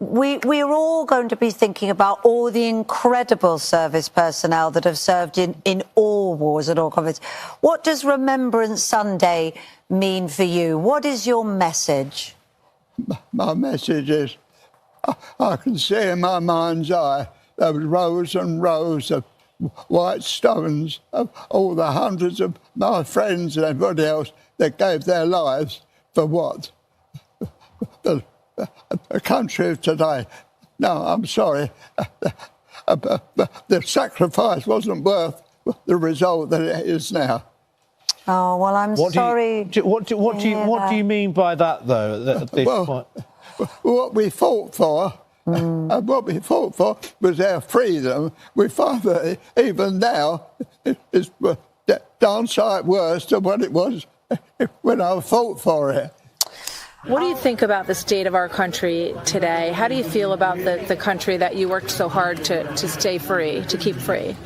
we're all going to be thinking about all the incredible service personnel that have served in all wars and all conflicts. What does Remembrance Sunday mean for you? What is your message? My message is, I can see in my mind's eye those rows and rows of white stones of all the hundreds of my friends and everybody else that gave their lives for what? The country of today. No, I'm sorry. The sacrifice wasn't worth the result that it is now. Oh, well, I'm sorry. What do you mean by that, though? What we fought for, was our freedom. We find that even now it's darn sight worse than what it was when I fought for it. What do you think about the state of our country today? How do you feel about the country that you worked so hard to stay free, to keep free?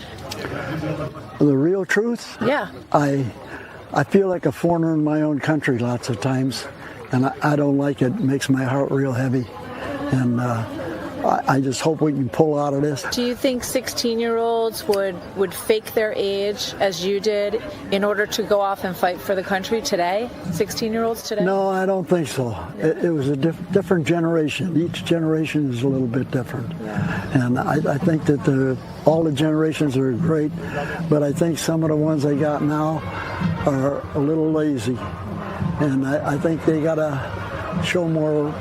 The real truth? Yeah. I feel like a foreigner in my own country lots of times, and I don't like it. It makes my heart real heavy. And I just hope we can pull out of this. Do you think 16-year-olds would fake their age as you did in order to go off and fight for the country today? 16-year-olds today? No, I don't think so. It was a different generation. Each generation is a little bit different. Yeah. And I think that all the generations are great, but I think some of the ones they got now are a little lazy. And I think they got to show more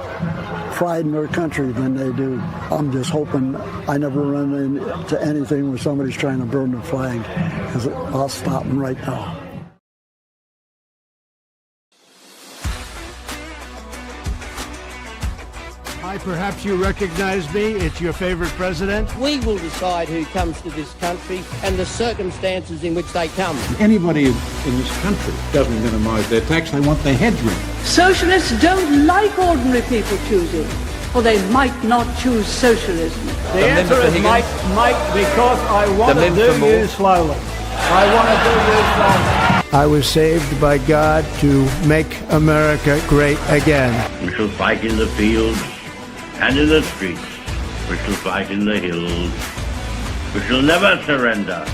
pride in their country than they do. I'm just hoping I never run into anything where somebody's trying to burn the flag, because I'll stop them right now. Hi, perhaps you recognize me. It's your favorite president. We will decide who comes to this country and the circumstances in which they come. Anybody in this country doesn't minimise their tax. They want their heads ring. Socialists don't like ordinary people choosing, or they might not choose socialism. The answer is might, because I want to do you slowly. I was saved by God to make America great again. We shall fight in the fields and in the streets. We shall fight in the hills. We shall never surrender.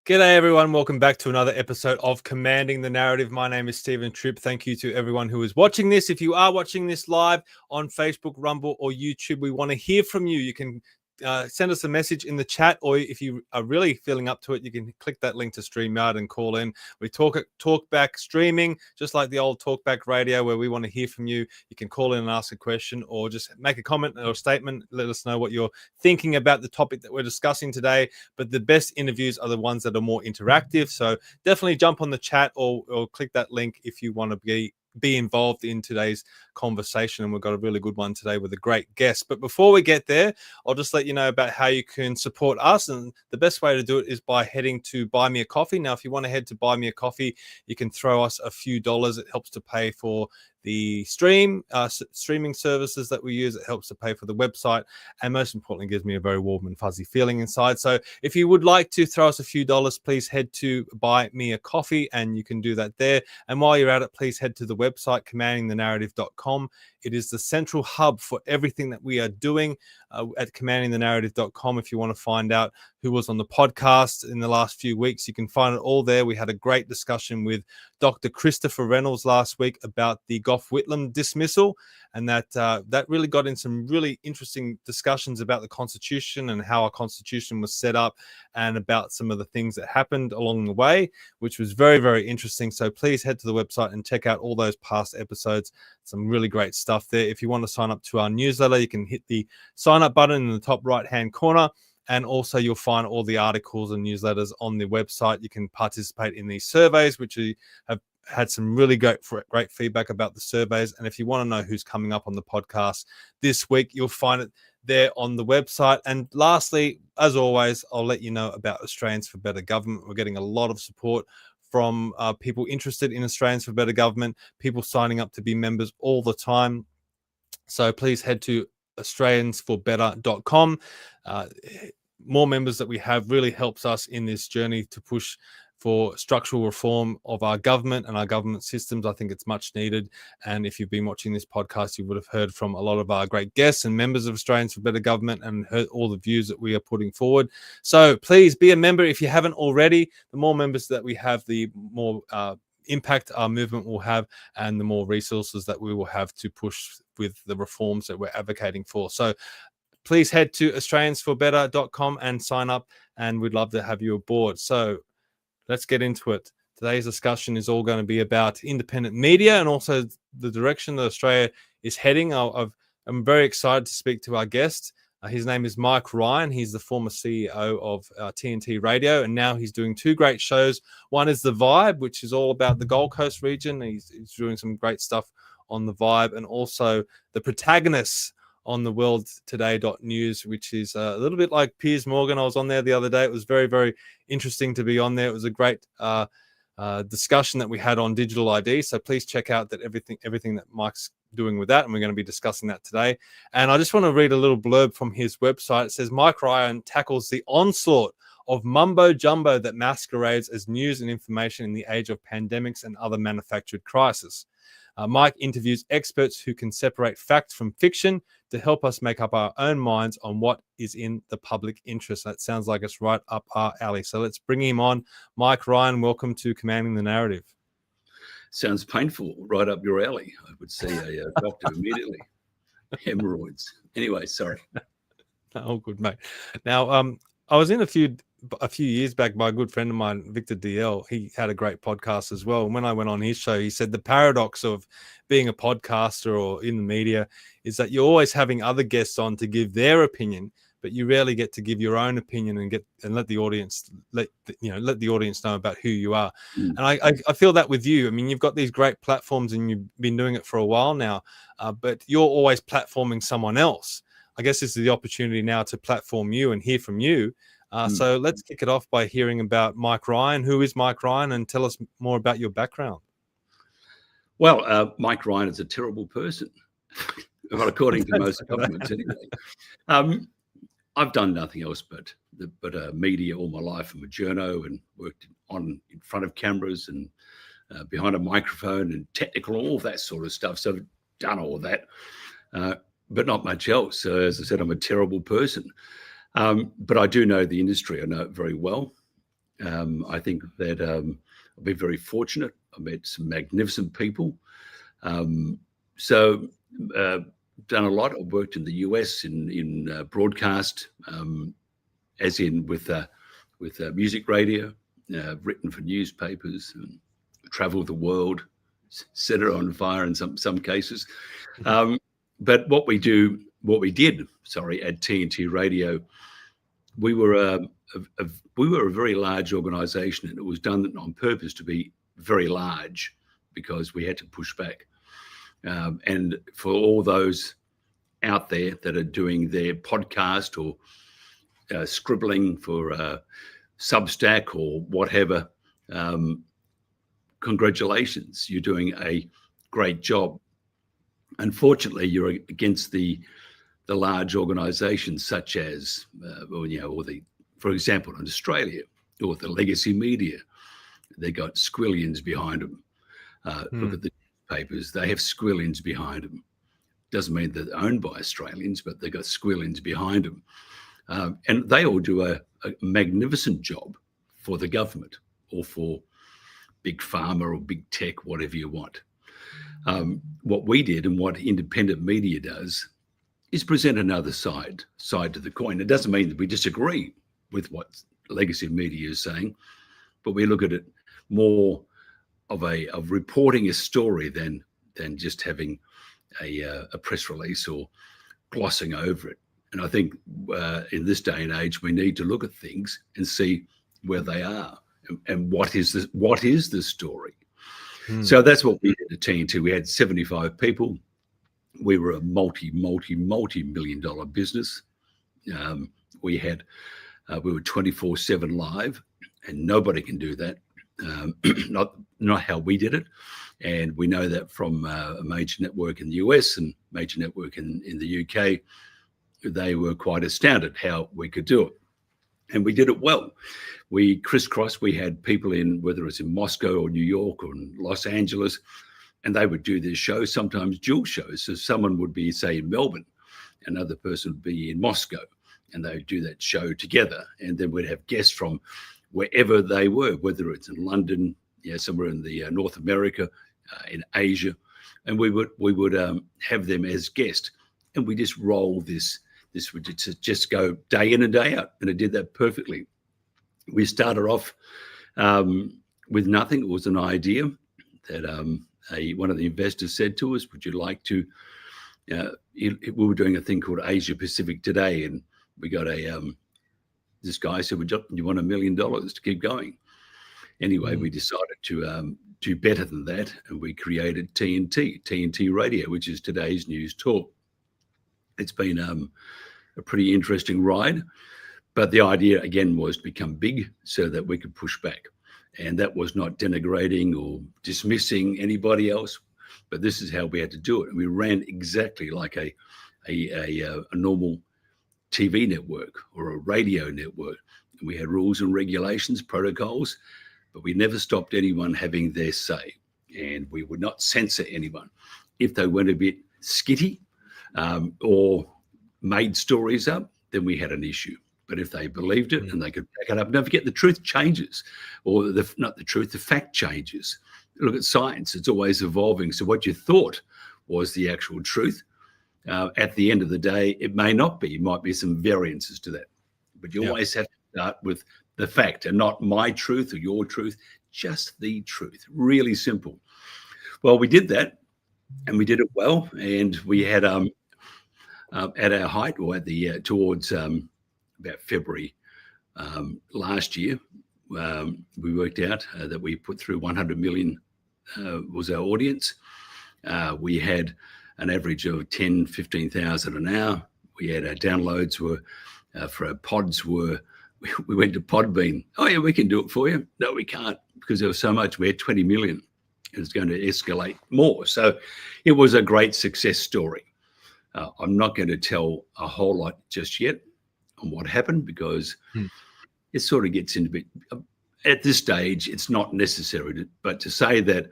G'day everyone, welcome back to another episode of Commanding the Narrative. My name is Tripp. Thank you to everyone who is watching this. If you are watching this live on Facebook, Rumble or YouTube, we want to hear from you. You can send us a message in the chat, or if you are really feeling up to it, you can click that link to StreamYard and call in. We talk back streaming, just like the old talkback radio, where we want to hear from you. You can call in and ask a question, or just make a comment or a statement. Let us know what you're thinking about the topic that we're discussing today. But the best interviews are the ones that are more interactive. So definitely jump on the chat or click that link if you want to be involved in today's conversation. And we've got a really good one today with a great guest. But before we get there, I'll just let you know about how you can support us. And the best way to do it is by heading to Buy Me a Coffee. Now, if you want to head to Buy Me a Coffee, you can throw us a few dollars. It helps to pay for the streaming services that we use. It helps to pay for the website, and most importantly, gives me a very warm and fuzzy feeling inside. So if you would like to throw us a few dollars, please head to Buy Me a Coffee, and you can do that there. And while you're at it, please head to the website commandingthenarrative.com. It is the central hub for everything that we are doing at commandingthenarrative.com. If you want to find out who was on the podcast in the last few weeks, you can find it all there. We had a great discussion with Dr. Christopher Reynolds last week about the Gough Whitlam dismissal, and that really got in some really interesting discussions about the Constitution and how our Constitution was set up, and about some of the things that happened along the way, which was very, very interesting. So please head to the website and check out all those past episodes. Some really great stuff there. If you want to sign up to our newsletter, you can hit the sign up button in the top right hand corner. And also you'll find all the articles and newsletters on the website. You can participate in these surveys, which we have had some really great feedback about the surveys. And if you want to know who's coming up on the podcast this week, you'll find it there on the website. And lastly, as always, I'll let you know about Australians for Better Government. We're getting a lot of support from people interested in Australians for Better Government, people signing up to be members all the time. So please head to australiansforbetter.com. More members that we have really helps us in this journey to push for structural reform of our government and our government systems. I think it's much needed. And if you've been watching this podcast, you would have heard from a lot of our great guests and members of Australians for Better Government and heard all the views that we are putting forward. So please be a member if you haven't already. The more members that we have, the more impact our movement will have and the more resources that we will have to push with the reforms that we're advocating for. So please head to australiansforbetter.com and sign up, and we'd love to have you aboard. So let's get into it. Today's discussion is all going to be about independent media and also the direction that Australia is heading. I'm very excited to speak to our guest. His name is Mike Ryan. He's the former CEO of TNT Radio, and now he's doing two great shows. One is The Vibe, which is all about the Gold Coast region. He's doing some great stuff on The Vibe, and also The Protagonists on the worldtoday.news, which is a little bit like Piers Morgan. I was on there the other day. It was very, very interesting to be on there. It was a great discussion that we had on digital ID. So please check out that everything that Mike's doing with that, and we're going to be discussing that today. And I just want to read a little blurb from his website. It says, Mike Ryan tackles the onslaught of mumbo jumbo that masquerades as news and information in the age of pandemics and other manufactured crises. Mike interviews experts who can separate fact from fiction to help us make up our own minds on what is in the public interest. That sounds like it's right up our alley. So let's bring him on. Mike Ryan, welcome to Commanding the Narrative. Sounds painful, right up your alley. I would see a doctor immediately. Hemorrhoids. Anyway, sorry. Oh, good, mate. Now, I was in a few years back, my good friend of mine, Victor DL, he had a great podcast as well. And when I went on his show, he said the paradox of being a podcaster or in the media is that you're always having other guests on to give their opinion, but you rarely get to give your own opinion and let the audience let the audience know about who you are. And I feel that with you. I mean, you've got these great platforms and you've been doing it for a while now, but you're always platforming someone else. I guess this is the opportunity now to platform you and hear from you. So let's kick it off by hearing about Mike Ryan. Who is Mike Ryan? And tell us more about your background. Well, Mike Ryan is a terrible person, well, according to most governments anyway. I've done nothing else but media all my life. I'm a journo and worked in front of cameras and behind a microphone and technical, all that sort of stuff. So I've done all that, but not much else. So as I said, I'm a terrible person. But I do know the industry. I know it very well. I think that I've been very fortunate. I met some magnificent people. Done a lot. I've worked in the US in broadcast, as in with music radio, written for newspapers, and traveled the world, set it on fire in some cases. But what we did at TNT Radio, we were a very large organization, and it was done on purpose to be very large because we had to push back. And for all those out there that are doing their podcast or scribbling for Substack or whatever, congratulations, you're doing a great job. Unfortunately, you're against the large organisations such as, for example, in Australia, or the legacy media. They got squillions behind them. Look at the newspapers; they have squillions behind them. Doesn't mean they're owned by Australians, but they got squillions behind them, and they all do a magnificent job for the government or for big pharma or big tech, whatever you want. What we did and what independent media does is present another side to the coin. It doesn't mean that we disagree with what legacy media is saying, but we look at it more of reporting a story than just having a press release or glossing over it. And I think in this day and age, we need to look at things and see where they are and what is the story. So that's what we did at TNT. We had 75 people. We were a multi-million dollar business. We were 24/7 live, and nobody can do that. Not how we did it. And we know that from a major network in the US and major network in the UK. They were quite astounded how we could do it. And we did it well. We crisscrossed. We had people in, whether it's in Moscow or New York or in Los Angeles, and they would do their shows, sometimes dual shows. So someone would be, say, in Melbourne, another person would be in Moscow, and they would do that show together. And then we'd have guests from wherever they were, whether it's in London, somewhere in the North America, in Asia, and we would have them as guests, and we just roll this would just go day in and day out, and it did that perfectly. We started off with nothing. It was an idea that one of the investors said to us, "Would you like to?" We were doing a thing called Asia Pacific Today, and we got this guy said, "Would you want $1 million to keep going?" Anyway, we decided to do better than that, and we created TNT Radio, which is today's news talk. It's been a pretty interesting ride, but the idea again was to become big so that we could push back, and that was not denigrating or dismissing anybody else, but this is how we had to do it. And we ran exactly like a normal TV network or a radio network. And we had rules and regulations, protocols, but we never stopped anyone having their say, and we would not censor anyone. If they went a bit skitty or made stories up, then we had an issue. But if they believed it and they could back it up, don't forget the truth changes, or not the truth, the fact changes. Look at science, it's always evolving. So what you thought was the actual truth, at the end of the day, it may not be. It might be some variances to that. But you always have to start with the fact, and not my truth or your truth, just the truth. Really simple. Well, we did that, and we did it well. And we had at our height, or at the towards about February last year, we worked out that we put through 100 million was our audience. We had an average of 10, 15,000 an hour. We had our downloads were for our pods were, we went to Podbean. Oh yeah, we can do it for you. No, we can't, because there was so much. We had 20 million. It was going to escalate more. So it was a great success story. I'm not going to tell a whole lot just yet on what happened, because it sort of gets into a bit, at this stage, it's not necessary, but to say that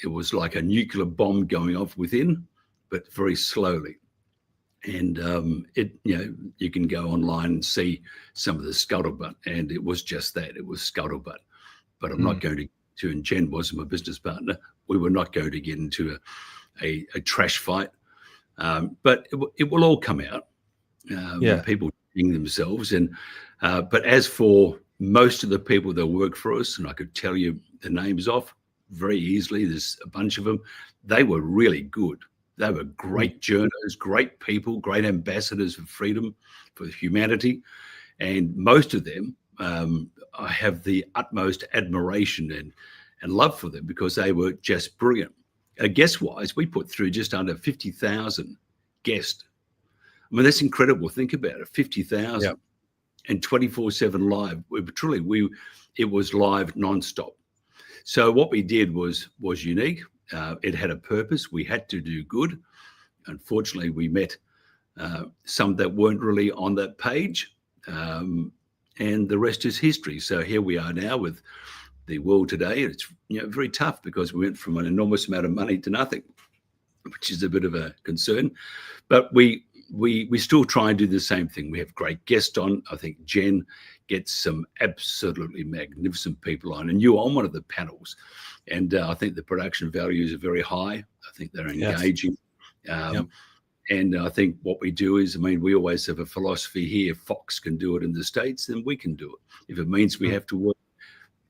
it was like a nuclear bomb going off within, but very slowly. And you can go online and see some of the scuttlebutt, and it was just that. It was scuttlebutt. But I'm not going to, and Jen was my business partner, we were not going to get into a trash fight. But it will all come out. People doing themselves. But as for most of the people that work for us, and I could tell you the names off very easily, there's a bunch of them, they were really good. They were great journalists, great people, great ambassadors for freedom, for humanity. And most of them, I have the utmost admiration and love for them, because they were just brilliant. Guest-wise, we put through just under 50,000 guests. I mean, that's incredible. Think about it, 50,000 and 24/7 live. It was live nonstop. So what we did was unique. It had a purpose. We had to do good. Unfortunately, we met some that weren't really on that page, and the rest is history. So here we are now with the world today. It's very tough, because we went from an enormous amount of money to nothing, which is a bit of a concern. But we still try and do the same thing. We have great guests on. I think Jen gets some absolutely magnificent people on, and you're on one of the panels. And I think the production values are very high. I think they're engaging. And I think what we do is, we always have a philosophy here. If Fox can do it in the States, then we can do it. If it means we have to work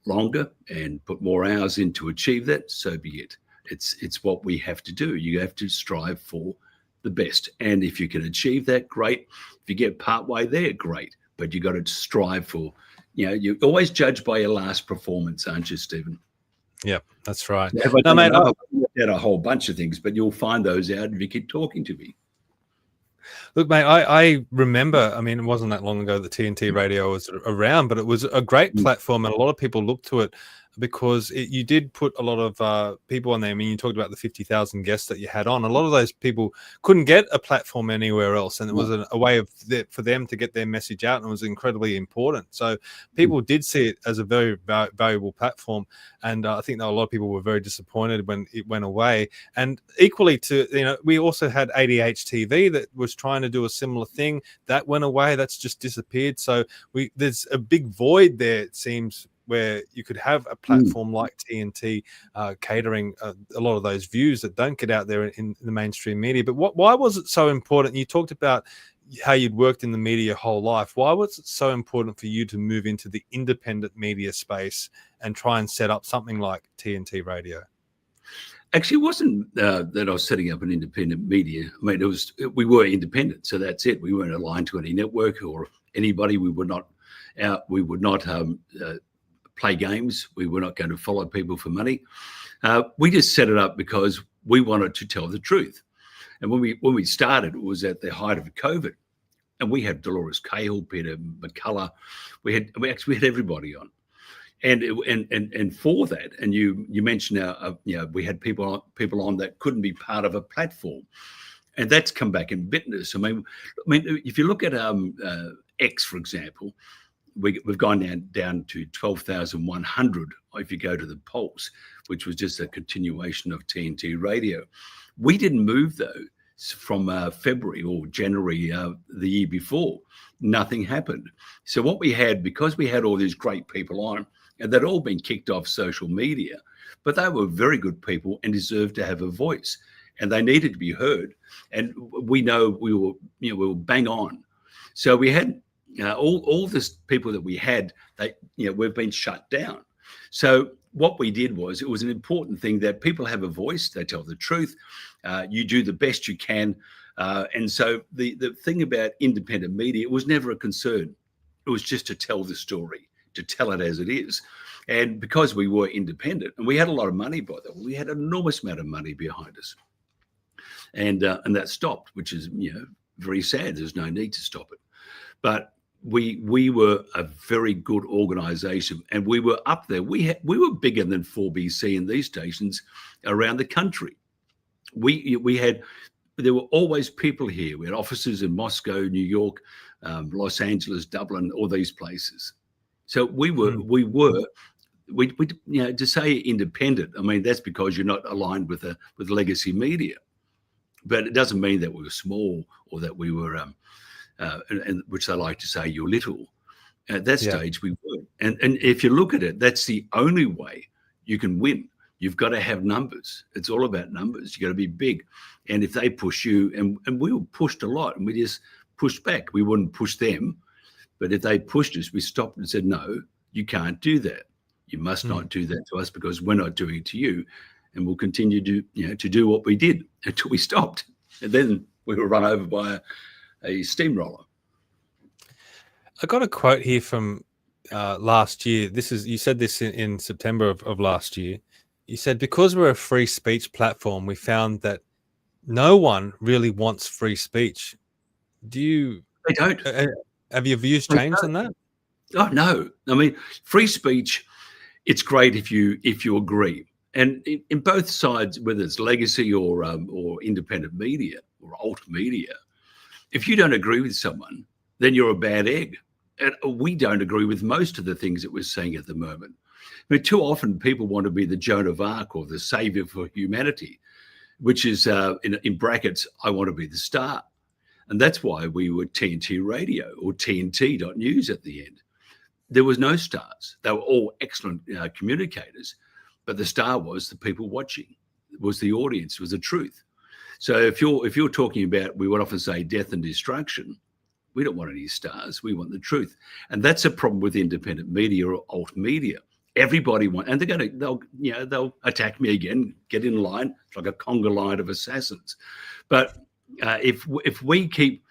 longer and put more hours in to achieve that, so be it. It's what we have to do. You have to strive for the best. And if you can achieve that, great. If you get partway there, great. But you got to strive for, you're always judged by your last performance, aren't you, Stephen? Yeah, that's right. No, mate, I've had a whole bunch of things, but you'll find those out if you keep talking to me. Look, mate, I remember, it wasn't that long ago that TNT Radio was around, but it was a great platform, and a lot of people looked to it because you did put a lot of people on there. I mean, you talked about the 50,000 guests that you had on. A lot of those people couldn't get a platform anywhere else, and it was a way for them to get their message out, and it was incredibly important. So people did see it as a very valuable platform, and I think that a lot of people were very disappointed when it went away. And equally to, we also had ADH TV that was trying to do a similar thing. That went away. That's just disappeared. So there's a big void there, it seems, where you could have a platform like TNT catering a lot of those views that don't get out there in the mainstream media. But why was it so important? You talked about how you'd worked in the media your whole life. Why was it so important for you to move into the independent media space and try and set up something like TNT Radio? Actually, it wasn't that I was setting up an independent media. I mean, we were independent, so that's it. We weren't aligned to any network or anybody. We would not play games. We were not going to follow people for money. We just set it up because we wanted to tell the truth. And when we started, it was at the height of COVID, and we had Dolores Cahill, Peter McCullough. We had everybody on, and for that, and you mentioned we had people on that couldn't be part of a platform, and that's come back and bitten us. I mean, if you look at X, for example. We've gone down to 12,100 if you go to the polls, which was just a continuation of TNT Radio. We didn't move, though, from February or January the year before. Nothing happened. So what we had, because we had all these great people on, and they'd all been kicked off social media, but they were very good people and deserved to have a voice, and they needed to be heard. And we know we were bang on. So we had all this people that we had, we've been shut down. So what we did was, it was an important thing that people have a voice, they tell the truth, you do the best you can. And so the thing about independent media, it was never a concern. It was just to tell the story, to tell it as it is. And because we were independent, and we had a lot of money, by the way, we had an enormous amount of money behind us. And that stopped, which is, very sad. There's no need to stop it. But we were a very good organization, and we were up there. We were bigger than 4BC in these stations around the country. There were always people here. We had offices in Moscow, New York, Los Angeles, Dublin, all these places. So we were to say independent, I mean, that's because you're not aligned with legacy media. But it doesn't mean that we were small or that we were and which they like to say, you're little. At that stage, we were. And if you look at it, that's the only way you can win. You've got to have numbers. It's all about numbers. You got to be big. And if they push you, and we were pushed a lot, and we just pushed back. We wouldn't push them. But if they pushed us, we stopped and said, no, you can't do that. You must not do that to us, because we're not doing it to you. And we'll continue to do what we did until we stopped. And then we were run over by a steamroller. I got a quote here from last year. You said this in September of last year. You said, because we're a free speech platform, we found that no one really wants free speech. They don't. Have your views changed on that? Oh, no. I mean, free speech, it's great if you agree. And in both sides, whether it's legacy or independent media or alt media, if you don't agree with someone, then you're a bad egg. And we don't agree with most of the things that we're seeing at the moment. I mean, too often people want to be the Joan of Arc or the savior for humanity, which is, in brackets, I want to be the star. And that's why we were TNT Radio or TNT.news at the end. There was no stars. They were all excellent communicators, but the star was the people watching, was the audience, was the truth. So if you're talking about, we would often say death and destruction, we don't want any stars. We want the truth. And that's a problem with independent media or alt media. Everybody wants, and they'll attack me again, get in line. It's like a conga line of assassins. But if we keep,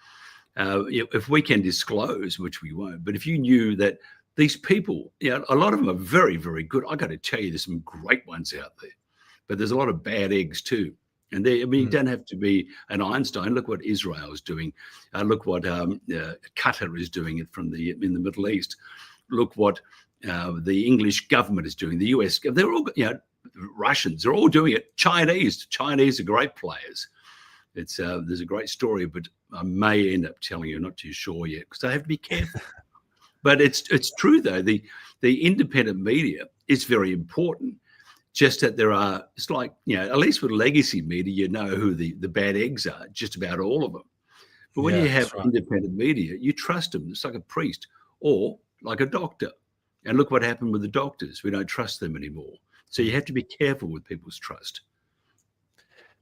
if we can disclose, which we won't, but if you knew that these people, a lot of them are very, very good. I got to tell you, there's some great ones out there, but there's a lot of bad eggs too. And you don't have to be an Einstein. Look what Israel is doing. Look what Qatar is doing in the Middle East. Look what the English government is doing, the US, they're all, Russians are all doing it. Chinese are great players. It's there's a great story, but I may end up telling you, not too sure yet, because I have to be careful. But it's true though. The independent media is very important. Just that it's like, at least with legacy media, you know who the bad eggs are, just about all of them. But when you have independent media, you trust them. It's like a priest or like a doctor. And look what happened with the doctors. We don't trust them anymore. So you have to be careful with people's trust.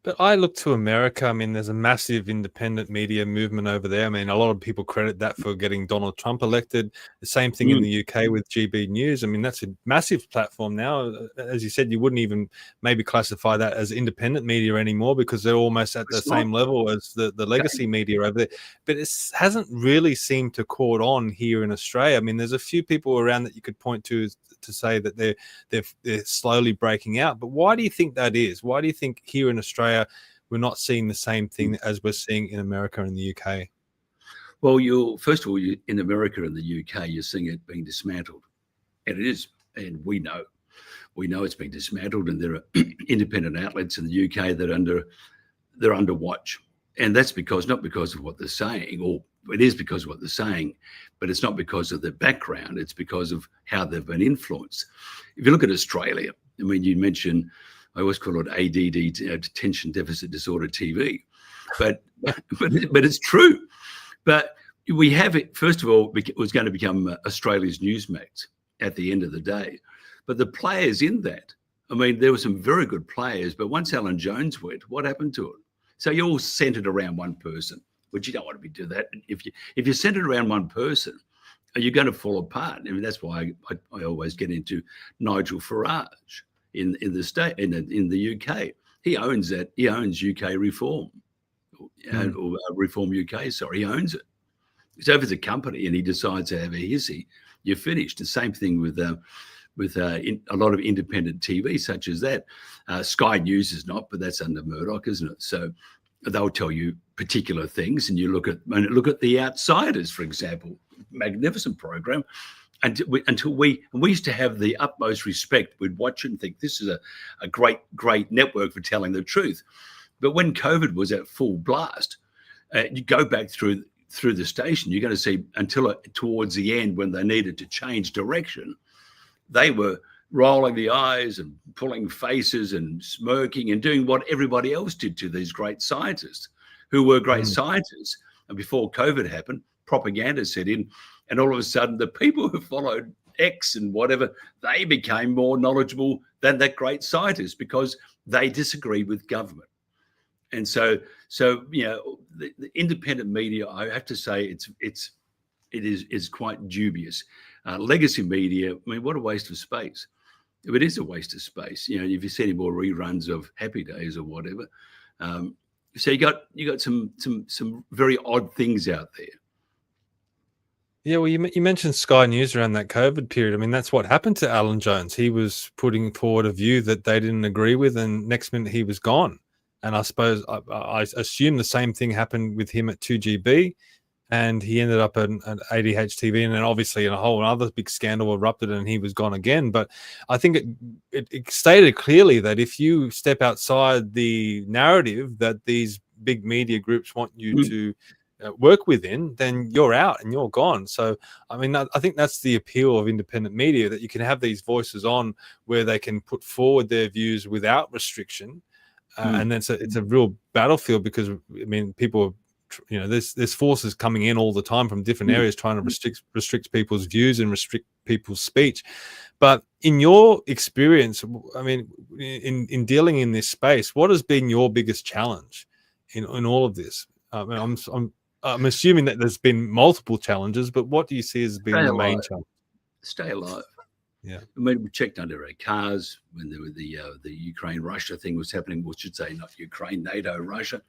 But I look to America. I mean, there's a massive independent media movement over there. I mean, a lot of people credit that for getting Donald Trump elected. The same thing in the UK with GB News. I mean, that's a massive platform now. As you said, you wouldn't even maybe classify that as independent media anymore because they're almost at the same level as the legacy media over there. But it hasn't really seemed to caught on here in Australia. I mean, there's a few people around that you could point to say that they're slowly breaking out. But why do you think that is? Why do you think here in Australia we're not seeing the same thing as we're seeing in America and the UK? Well, first of all, in America and the UK, you're seeing it being dismantled, and it is, and we know it's being dismantled, and there are independent outlets in the UK that they're under watch, and that's not because of what they're saying, or it is because of what they're saying, but it's not because of their background. It's because of how they've been influenced. If you look at Australia, I mean, you mentioned, I always call it ADD, attention deficit disorder TV, but it's true. But we have it. First of all, it was going to become Australia's Newsmax at the end of the day. But the players in that, I mean, there were some very good players, but once Alan Jones went, what happened to it? So you're all centered around one person, which you don't want to do that. If you're centered around one person, you're going to fall apart. I mean, that's why I always get into Nigel Farage in the UK. He owns that. He owns UK Reform, or Reform UK. Sorry, he owns it. So if it's a company and he decides to have a hissy, you're finished. The same thing with a lot of independent TV, such as that. Sky News is not, but that's under Murdoch, isn't it? So they'll tell you particular things, and you look at The Outsiders, for example, magnificent program. Until we used to have the utmost respect. We'd watch it and think this is a great network for telling the truth. But when COVID was at full blast, you go back through the station, you're going to see until towards the end when they needed to change direction, they were rolling the eyes and pulling faces and smirking and doing what everybody else did to these great scientists who were great scientists. And before COVID happened, propaganda set in, and all of a sudden the people who followed X and whatever, they became more knowledgeable than that great scientist because they disagreed with government. And so the independent media, I have to say, it is quite dubious. Legacy media, I mean, what a waste of space. It is a waste of space. If you see any more reruns of Happy Days or whatever, so you got some very odd things out there. Yeah, well, you mentioned Sky News around that COVID period. I mean, that's what happened to Alan Jones. He was putting forward a view that they didn't agree with, and next minute he was gone. And I suppose I assume the same thing happened with him at 2GB, and he ended up at ADH-TV, and then obviously a whole other big scandal erupted, and he was gone again. But I think it stated clearly that if you step outside the narrative that these big media groups want you to work within, then you're out and you're gone. So, I mean, I think that's the appeal of independent media, that you can have these voices on where they can put forward their views without restriction. And then it's a real battlefield because, I mean, people, there's forces coming in all the time from different areas trying to restrict people's views and restrict people's speech. But in your experience, I mean, in dealing in this space, what has been your biggest challenge in all of this? I mean, I'm assuming that there's been multiple challenges, but what do you see as being the main challenge? Stay alive. Yeah. I mean, we checked under our cars when there were the Ukraine-Russia thing was happening. We should say not Ukraine, NATO, Russia.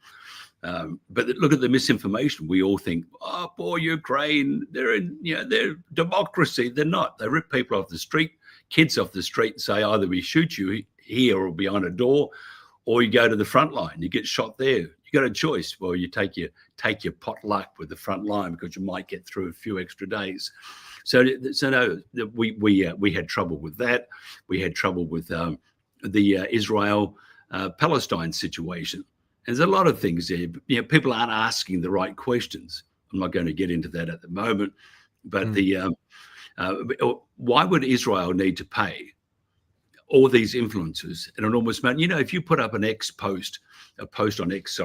But look at the misinformation. We all think, oh, poor Ukraine, they're democracy. They're not. They rip people off the street, kids off the street, and say either we shoot you here or behind a door, or you go to the front line. You get shot there. You You got a choice. Well, you take your potluck with the front line because you might get through a few extra days. So no, we had trouble with that. We had trouble with the Israel Palestine situation. And there's a lot of things there. People aren't asking the right questions. I'm not going to get into that at the moment, but why would Israel need to pay all these influencers an enormous amount? If you put up a post on X,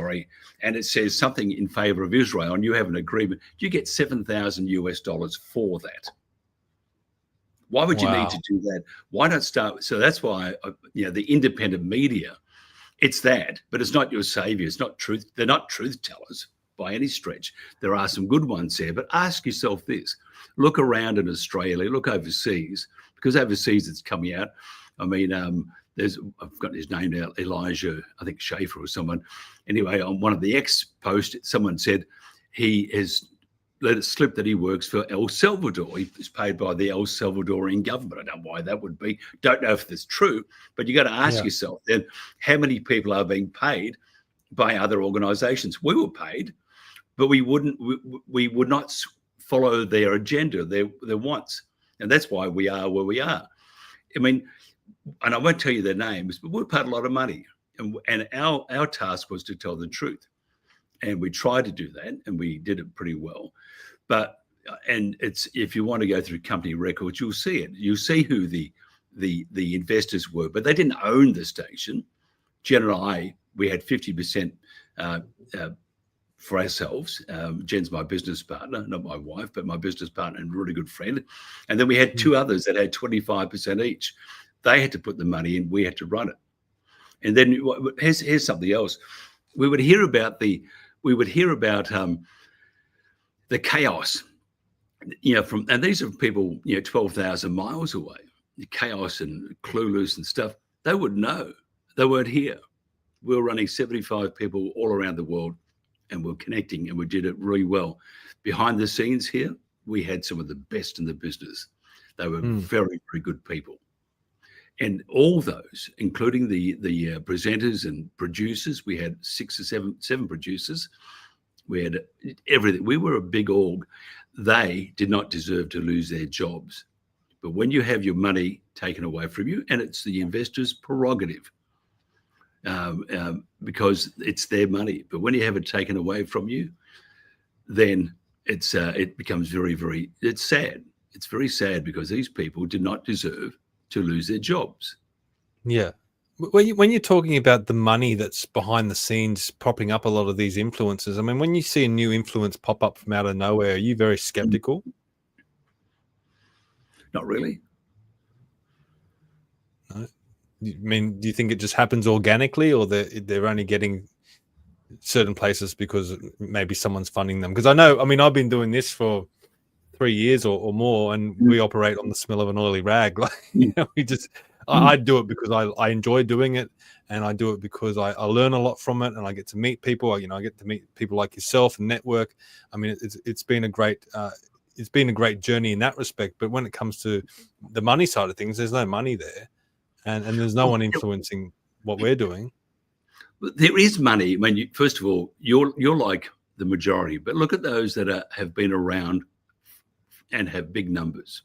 and it says something in favor of Israel and you have an agreement, you get $7,000 for that. Why would you need to do that? Why not start? So that's why, the independent media, it's that, but it's not your savior. It's not truth. They're not truth tellers by any stretch. There are some good ones there, but ask yourself this. Look around in Australia, look overseas, because overseas it's coming out. I mean, I've got his name now, Elijah, I think Schaefer or someone. Anyway, on one of the X posts, someone said he has let it slip that he works for El Salvador. He is paid by the El Salvadorian government. I don't know why that would be. Don't know if that's true, but you got to ask yourself then, how many people are being paid by other organizations? We were paid, but we would not follow their agenda, their wants. And that's why we are where we are. I mean, and I won't tell you their names, but we paid a lot of money. And our task was to tell the truth. And we tried to do that, and we did it pretty well. But it's, if you want to go through company records, you'll see it. You'll see who the investors were, but they didn't own the station. Jen and I, we had 50% for ourselves. Jen's my business partner, not my wife, but my business partner and really good friend. And then we had two others that had 25% each. They had to put the money in. We had to run it. And then here's something else. We would hear about the chaos, and these are people, 12,000 miles away, the chaos and clueless and stuff. They wouldn't know. They weren't here. We were running 75 people all around the world, and we're connecting, and we did it really well. Behind the scenes here, we had some of the best in the business. They were very, very good people. And all those, including the presenters and producers, we had seven producers. We had everything. We were a big org. They did not deserve to lose their jobs. But when you have your money taken away from you, and it's the investor's prerogative, because it's their money. But when you have it taken away from you, then it becomes very, very, it's sad. It's very sad because these people did not deserve to lose their jobs. Yeah. When you're talking about the money that's behind the scenes propping up a lot of these influencers, I mean, when you see a new influence pop up from out of nowhere, are you very skeptical? Not really. No. I mean, do you think it just happens organically, or they're only getting certain places because maybe someone's funding them? Because I've been doing this for 3 years or more, and we operate on the smell of an oily rag. Like, I do it because I enjoy doing it, and I do it because I learn a lot from it, and I get to meet people. I get to meet people like yourself and network. I mean, it's been a great journey in that respect. But when it comes to the money side of things, there's no money there, and there's no one influencing what we're doing. There is money. I mean, first of all, you're like the majority, but look at those that have been around and have big numbers.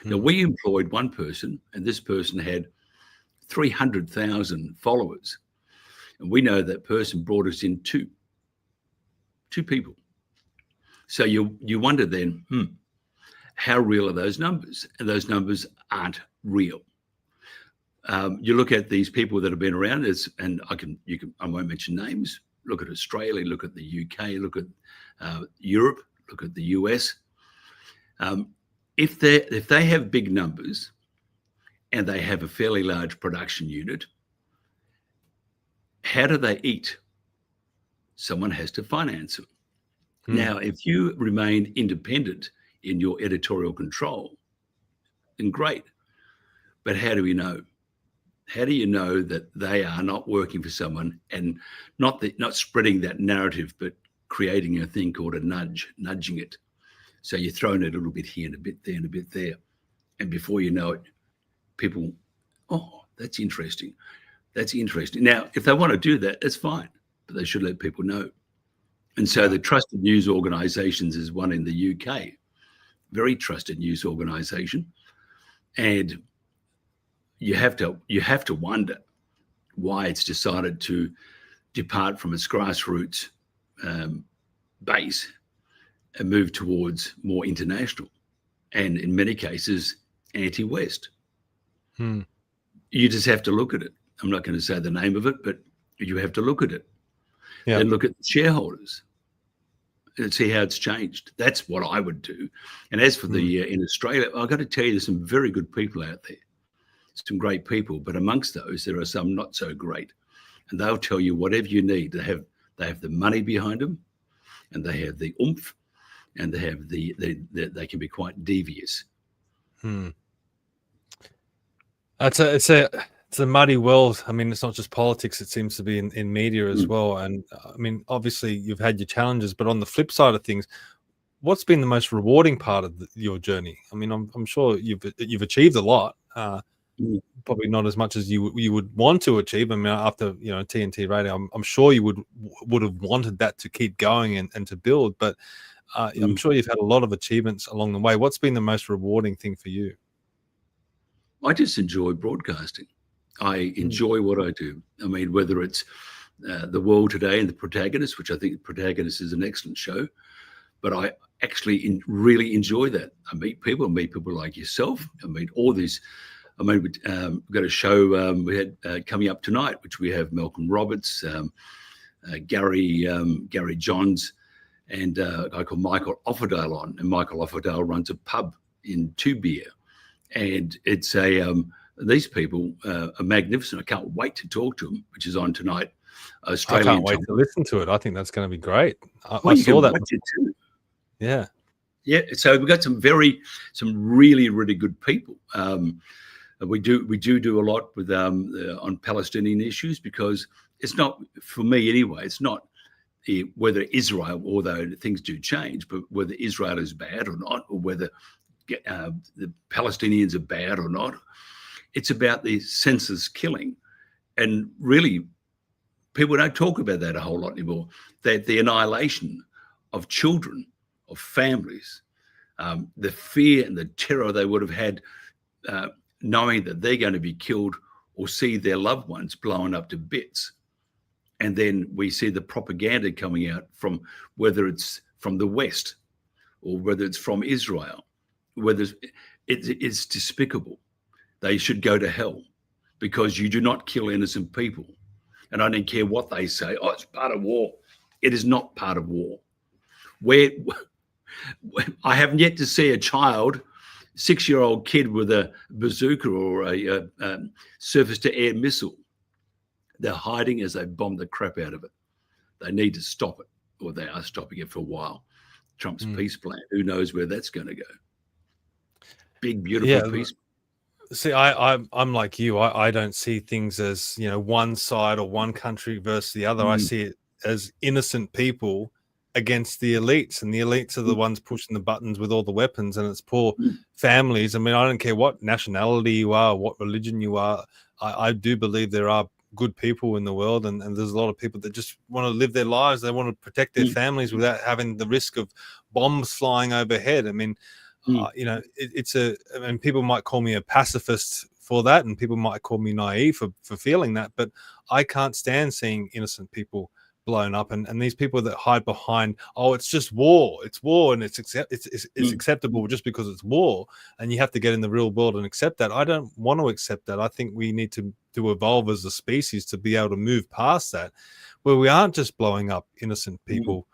Now, we employed one person, and this person had 300,000 followers. And we know that person brought us in two people. So you wonder then, how real are those numbers? And those numbers aren't real. You look at these people that have been around, and I won't mention names. Look at Australia, look at the UK, look at Europe, look at the US. If they have big numbers and they have a fairly large production unit, how do they eat? Someone has to finance them. Now, if you remain independent in your editorial control, then great. But how do we know? How do you know that they are not working for someone and not spreading that narrative, but creating a thing called a nudging it? So you're throwing it a little bit here and a bit there and a bit there. And before you know it, people, oh, that's interesting. That's interesting. Now, if they want to do that, that's fine. but they should let people know. And so the trusted news organisations is one in the UK, very trusted news organisation, and you have to wonder why it's decided to depart from its grassroots base and move towards more international, and in many cases anti-West. You just have to look at it. I'm not going to say the name of it, but you have to look at it. And look at the shareholders and see how it's changed. That's what I would do. And as for the in Australia, I've got to tell you, there's some very good people out there, some great people, but amongst those there are some not so great, and they'll tell you whatever you need. They have the money behind them, and they have the oomph, and they have they can be quite devious. It's a muddy world. I mean, it's not just politics. It seems to be in media as well. And I mean, obviously you've had your challenges, but on the flip side of things, what's been the most rewarding part of your journey? I mean, I'm sure you've achieved a lot. Probably not as much as you would want to achieve. I mean, after TNT Radio, I'm sure you would have wanted that to keep going and to build. But I'm sure you've had a lot of achievements along the way. What's been the most rewarding thing for you? I just enjoy broadcasting. I enjoy what I do. I mean, whether it's The World Today and The Protagonists, which I think The Protagonists is an excellent show, but I actually really enjoy that. I meet people like yourself. I meet all these. I mean, we've got a show we had coming up tonight, which we have Malcolm Roberts, Gary Johns, and a guy called Michael Offerdale on. And Michael Offerdale runs a pub in Tubeer. And it's these people are magnificent. I can't wait to talk to them, which is on tonight. Australian I can't wait to listen to it. I think that's going to be great. I saw that. Too. Yeah. Yeah. So we've got some really, really good people. We do a lot with on Palestinian issues, because it's not, for me anyway, it's not whether Israel, although things do change, but whether Israel is bad or not, or whether the Palestinians are bad or not. It's about the senseless killing. And really, people don't talk about that a whole lot anymore. That the annihilation of children, of families, the fear and the terror they would have had knowing that they're going to be killed or see their loved ones blown up to bits. And then we see the propaganda coming out from, whether it's from the West or whether it's from Israel, whether it's despicable. They should go to hell, because you do not kill innocent people. And I don't care what they say. Oh, it's part of war. It is not part of war. I haven't yet to see a child, 6-year-old kid with a bazooka or a surface-to-air missile. They're hiding as they bomb the crap out of it. They need to stop it, or they are stopping it for a while. Trump's peace plan, who knows where that's going to go. Big, beautiful peace. See, I'm like you. I don't see things as, one side or one country versus the other. I see it as innocent people against the elites, and the elites are the ones pushing the buttons with all the weapons, and it's poor families. I mean, I don't care what nationality you are, what religion you are. I do believe there are good people in the world, and there's a lot of people that just want to live their lives. They want to protect their families without having the risk of bombs flying overhead. I mean, and people might call me a pacifist for that, and people might call me naive for feeling that, but I can't stand seeing innocent people blown up, and these people that hide behind, it's just war, and it's acceptable just because it's war, and you have to get in the real world and accept that. I don't want to accept that. I think we need to evolve as a species to be able to move past that, where we aren't just blowing up innocent people.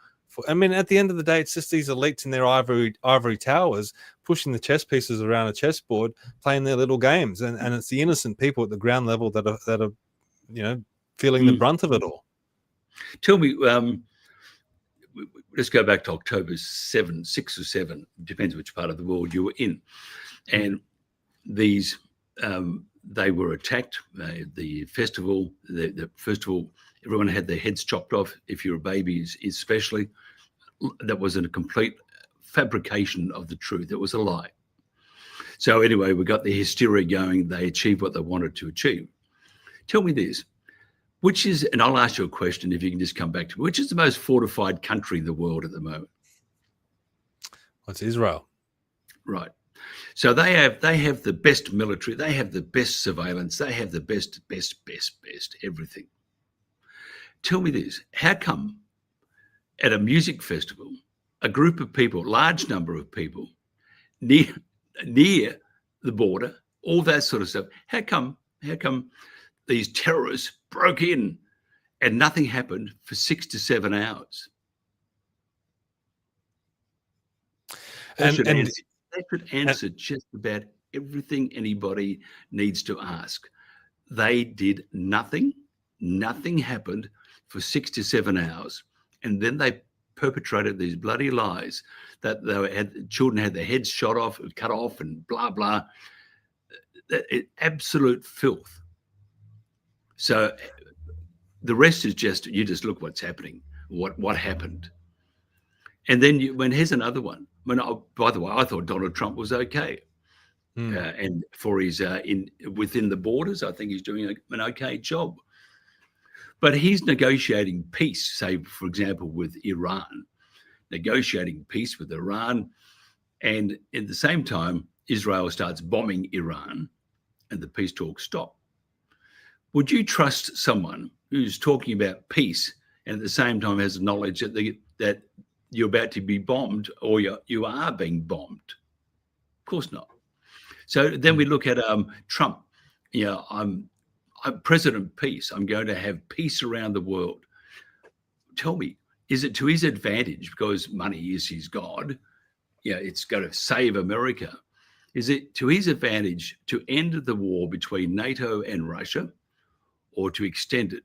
I mean, at the end of the day, it's just these elites in their ivory towers pushing the chess pieces around a chessboard, playing their little games, and it's the innocent people at the ground level that are feeling the brunt of it all. Tell me, let's go back to October 6 or 7, depends which part of the world you were in, and these they were attacked. The festival, first of all, everyone had their heads chopped off. If you're a baby, especially, that was a complete fabrication of the truth. It was a lie. So anyway, we got the hysteria going. They achieved what they wanted to achieve. Tell me this. Which is, and I'll ask you a question if you can just come back to me, which is the most fortified country in the world at the moment? It's Israel. Right. So they have the best military, they have the best surveillance, they have the best everything. Tell me this, how come at a music festival, a group of people, large number of people, near the border, all that sort of stuff, how come these terrorists broke in and nothing happened for 6 to 7 hours? They should answer just about everything anybody needs to ask. They did nothing. Nothing happened for 6 to 7 hours. And then they perpetrated these bloody lies that children had their heads shot off, cut off, and blah, blah. Absolute filth. So the rest is just, you just look what's happening, what happened. And then here's another one. By the way, I thought Donald Trump was okay. And for his within the borders, I think he's doing an okay job. But he's negotiating peace, say, for example, with Iran, negotiating peace with Iran. And at the same time, Israel starts bombing Iran and the peace talks stop. Would you trust someone who's talking about peace and at the same time has knowledge that you're about to be bombed or you are being bombed? Of course not. So then we look at Trump. I'm President Peace. I'm going to have peace around the world. Tell me, is it to his advantage because money is his God? It's going to save America. Is it to his advantage to end the war between NATO and Russia or to extend it?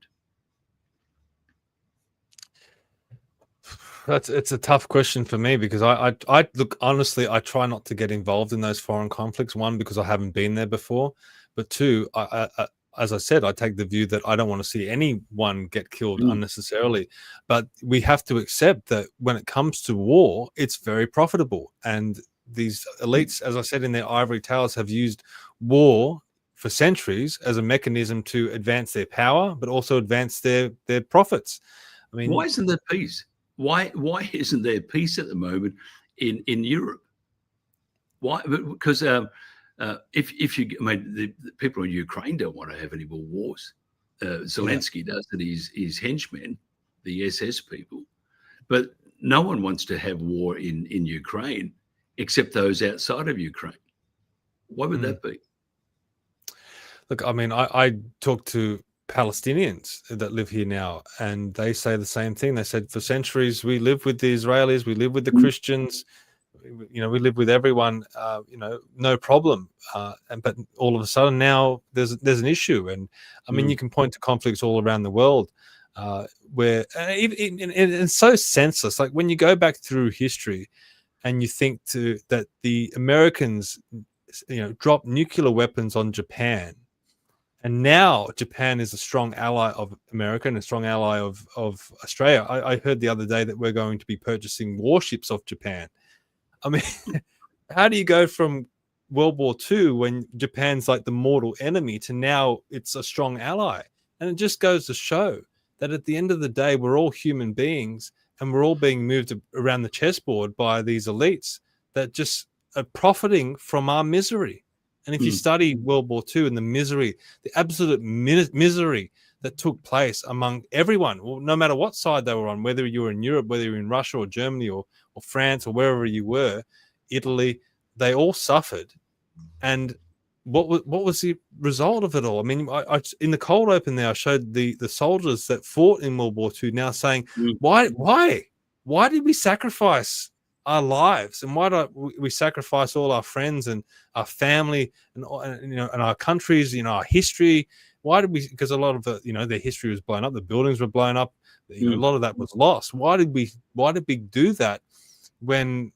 It's a tough question for me because I look, honestly, I try not to get involved in those foreign conflicts. One, because I haven't been there before, but two, as I said, I take the view that I don't want to see anyone get killed unnecessarily. But we have to accept that when it comes to war, it's very profitable. And these elites, as I said, in their ivory towers have used war for centuries as a mechanism to advance their power, but also advance their profits. I mean, why isn't there peace? Why isn't there peace at the moment in Europe? Why? Because if you, the people in Ukraine don't want to have any more wars. Zelensky does, and his henchmen, the SS people, but no one wants to have war in Ukraine except those outside of Ukraine. Why would that be? Look, I mean, I talk to Palestinians that live here now, and they say the same thing. They said for centuries we lived with the Israelis, we lived with the Christians, we live with everyone, no problem. But all of a sudden now there's an issue, and I mean you can point to conflicts all around the world where it's so senseless. Like when you go back through history and you think that the Americans, dropped nuclear weapons on Japan. And now Japan is a strong ally of America and a strong ally of Australia. I heard the other day that we're going to be purchasing warships off Japan. I mean, how do you go from World War II when Japan's like the mortal enemy to now it's a strong ally? And it just goes to show that at the end of the day, we're all human beings and we're all being moved around the chessboard by these elites that just are profiting from our misery. And if you study World War II and the misery, the absolute misery that took place among everyone, well, no matter what side they were on, whether you were in Europe, whether you were in Russia or Germany or France or wherever you were, Italy, they all suffered. And what was the result of it all? I mean, I in the cold open there, I showed the soldiers that fought in World War II now saying, why did we sacrifice our lives, and why do we sacrifice all our friends and our family and our countries, our history? Why did we? Because a lot of their history was blown up, the buildings were blown up, a lot of that was lost. Why did we do that when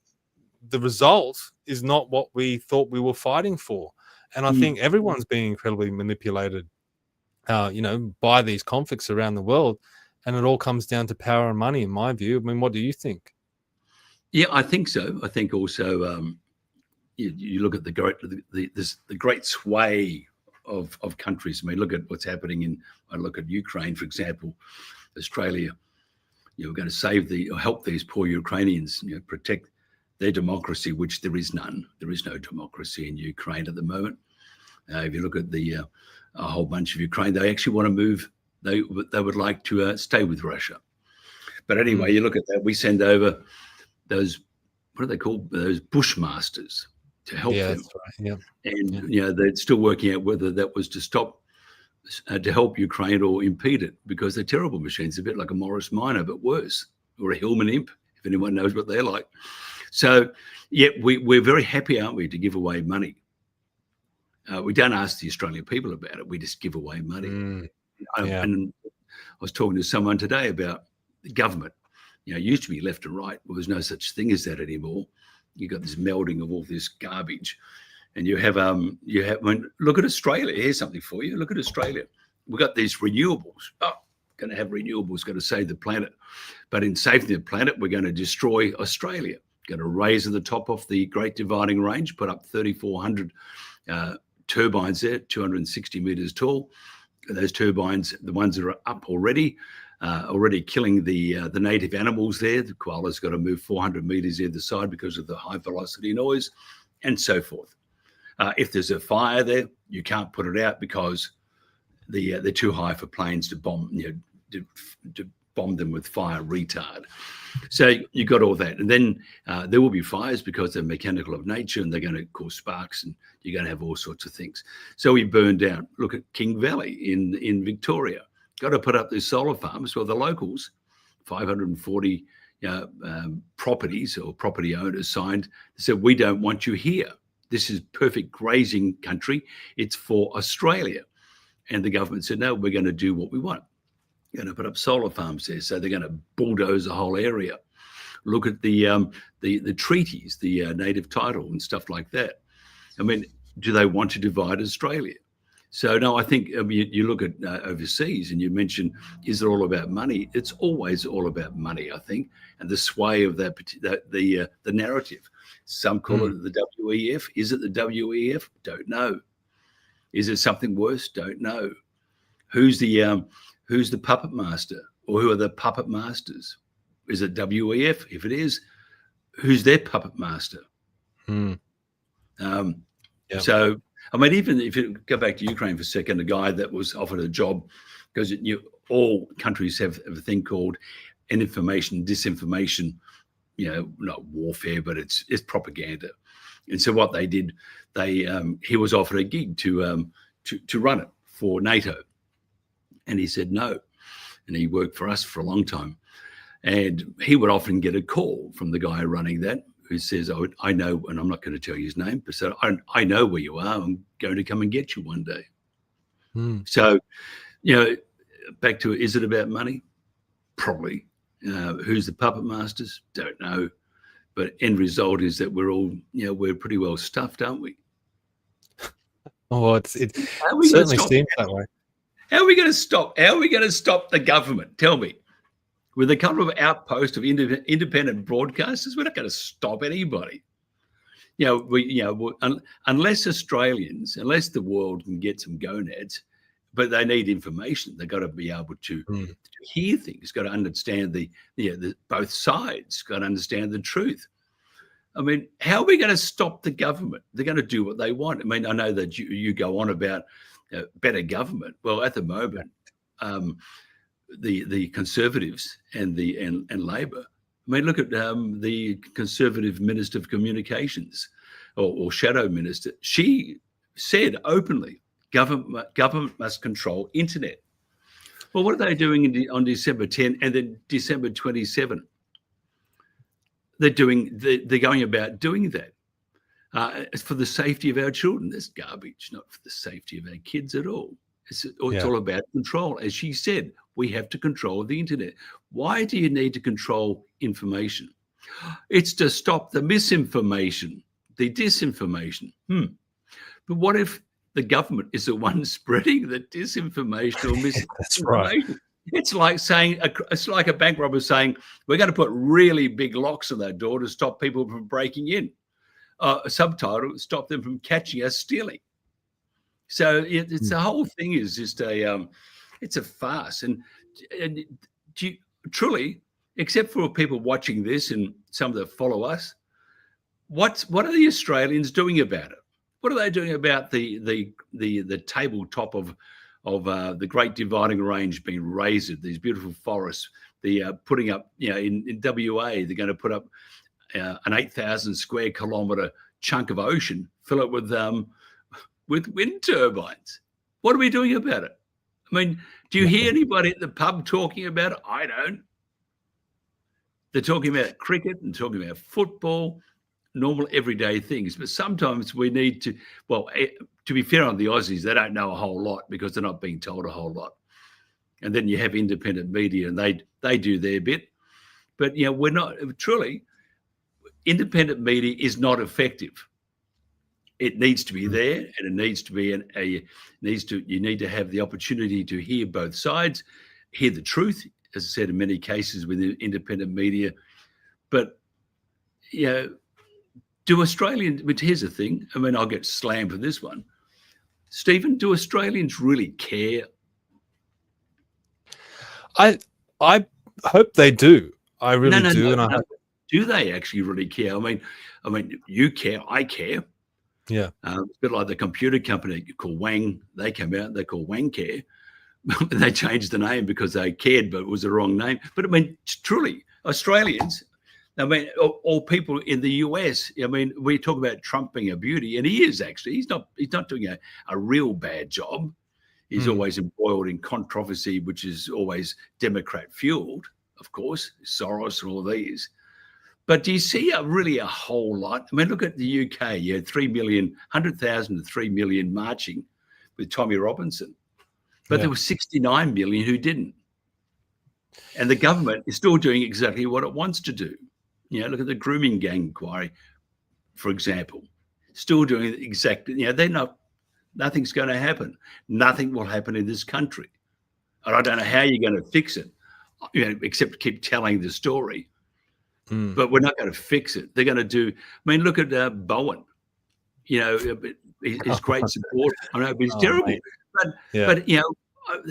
the result is not what we thought we were fighting for? And I think everyone's being incredibly manipulated, by these conflicts around the world, and it all comes down to power and money, in my view. I mean, what do you think? Yeah, I think so. I think also you look at the great sway of countries. I mean, look at what's happening I look at Ukraine, for example, Australia. We're going to help these poor Ukrainians, protect their democracy, which there is none. There is no democracy in Ukraine at the moment. If you look at a whole bunch of Ukraine, they actually want to move. They would like to stay with Russia. But anyway, you look at that. We send over those, what are they called? Those bushmasters to help them. That's right. Yeah. And they're still working out whether that was to stop, to help Ukraine or impede it, because they're terrible machines, a bit like a Morris Minor, but worse, or a Hillman Imp, if anyone knows what they're like. So, we're very happy, aren't we, to give away money. We don't ask the Australian people about it. We just give away money. And I was talking to someone today about the government. It used to be left and right. Well, there's no such thing as that anymore. You've got this melding of all this garbage. And you have look at Australia. Here's something for you. Look at Australia. We've got these renewables. Going to have renewables, going to save the planet. But in saving the planet, we're going to destroy Australia. Going to raise to the top of the Great Dividing Range, put up 3,400 turbines there, 260 meters tall. Those turbines, the ones that are up already killing the native animals there. The koala's got to move 400 meters either side because of the high velocity noise, and so forth. If there's a fire there, you can't put it out because they're too high for planes to bomb. To bomb them with fire retard. So you got all that, and then there will be fires because they're mechanical of nature, and they're going to cause sparks, and you're going to have all sorts of things. So we burned down. Look at King Valley in Victoria. Got to put up these solar farms. Well, the locals, 540 properties or property owners signed, said, we don't want you here. This is perfect grazing country. It's for Australia. And the government said, no, we're going to do what we want. Going to put up solar farms there, so they're going to bulldoze the whole area. Look at the treaties, the native title and stuff like that. I mean, do they want to divide Australia? So no, I think you look at overseas, and you mentioned, is it all about money? It's always all about money, I think, and the sway of the narrative. Some call it the WEF. Is it the WEF? Don't know. Is it something worse? Don't know. Who's the puppet master, or who are the puppet masters? Is it WEF? If it is, who's their puppet master? So, I mean, even if you go back to Ukraine for a second, a guy that was offered a job, because all countries have a thing called disinformation, not warfare, but it's propaganda. And so what they did, he was offered a gig to run it for NATO. And he said no. And he worked for us for a long time. And he would often get a call from the guy running that, who says, I know, and I'm not going to tell you his name, but so I know where you are. I'm going to come and get you one day. So, back to, is it about money? Probably. Who's the puppet masters? Don't know. But end result is that we're all, we're pretty well stuffed, aren't we? Oh, it certainly seems that way. How are we going to stop? How are we going to stop the government? Tell me. With a couple of outposts of independent broadcasters, we're not going to stop anybody. Unless the world can get some gonads, but they need information. They've got to be able to hear things. Got to understand the both sides. Got to understand the truth. I mean, how are we going to stop the government? They're going to do what they want. I mean, I know that you go on about better government. Well, at the moment, the Conservatives and Labor. I mean, look at the Conservative Minister of Communications, or Shadow Minister. She said openly, government must control internet. Well, what are they doing on December 10 and then December 27? They're going about doing that. It's for the safety of our children. That's garbage, not for the safety of our kids at all. It's all about control. As she said, we have to control the internet. Why do you need to control information? It's to stop the misinformation, the disinformation. But what if the government is the one spreading the disinformation or misinformation? That's right. It's like a bank robber saying, we're going to put really big locks on that door to stop people from breaking in. A subtitle, stop them from catching us stealing. So it's the whole thing is just it's a farce. And do you, truly, except for people watching this and some that follow us, what are the Australians doing about it? What are they doing about the tabletop of the Great Dividing Range being raised? These beautiful forests, the putting up, in WA, they're going to put up an 8,000 square kilometre chunk of ocean, fill it with wind turbines. What are we doing about it? I mean, do you hear anybody at the pub talking about it? I don't. They're talking about cricket and talking about football, normal everyday things. But sometimes we need to, to be fair on the Aussies, they don't know a whole lot because they're not being told a whole lot. And then you have independent media and they do their bit. But, we're not, truly, independent media is not effective. It needs to be there, and it needs to be you need to have the opportunity to hear both sides, hear the truth, as I said, in many cases with the independent media. But, do Australians, but here's the thing, I mean, I'll get slammed for this one. Stephen, do Australians really care? I hope they do. I really do. Do they actually really care? I mean, you care, I care. Yeah. It's a bit like the computer company called Wang. They came out, they called Wang Care. They changed the name because they cared, but it was the wrong name. But I mean, truly, Australians, I mean, or people in the US, I mean, we talk about Trump being a beauty, and he is actually. He's not doing a real bad job. He's always embroiled in controversy, which is always Democrat fueled, of course, Soros and all these. But do you see really a whole lot? I mean, look at the UK. You had 100,000 to 3 million marching with Tommy Robinson. But there were 69 million who didn't. And the government is still doing exactly what it wants to do. Look at the grooming gang inquiry, for example. Still doing exactly, nothing's going to happen. Nothing will happen in this country. And I don't know how you're going to fix it, except keep telling the story. But we're not going to fix it. They're going to do, I mean, look at Bowen. His great support. I know, but he's terrible. But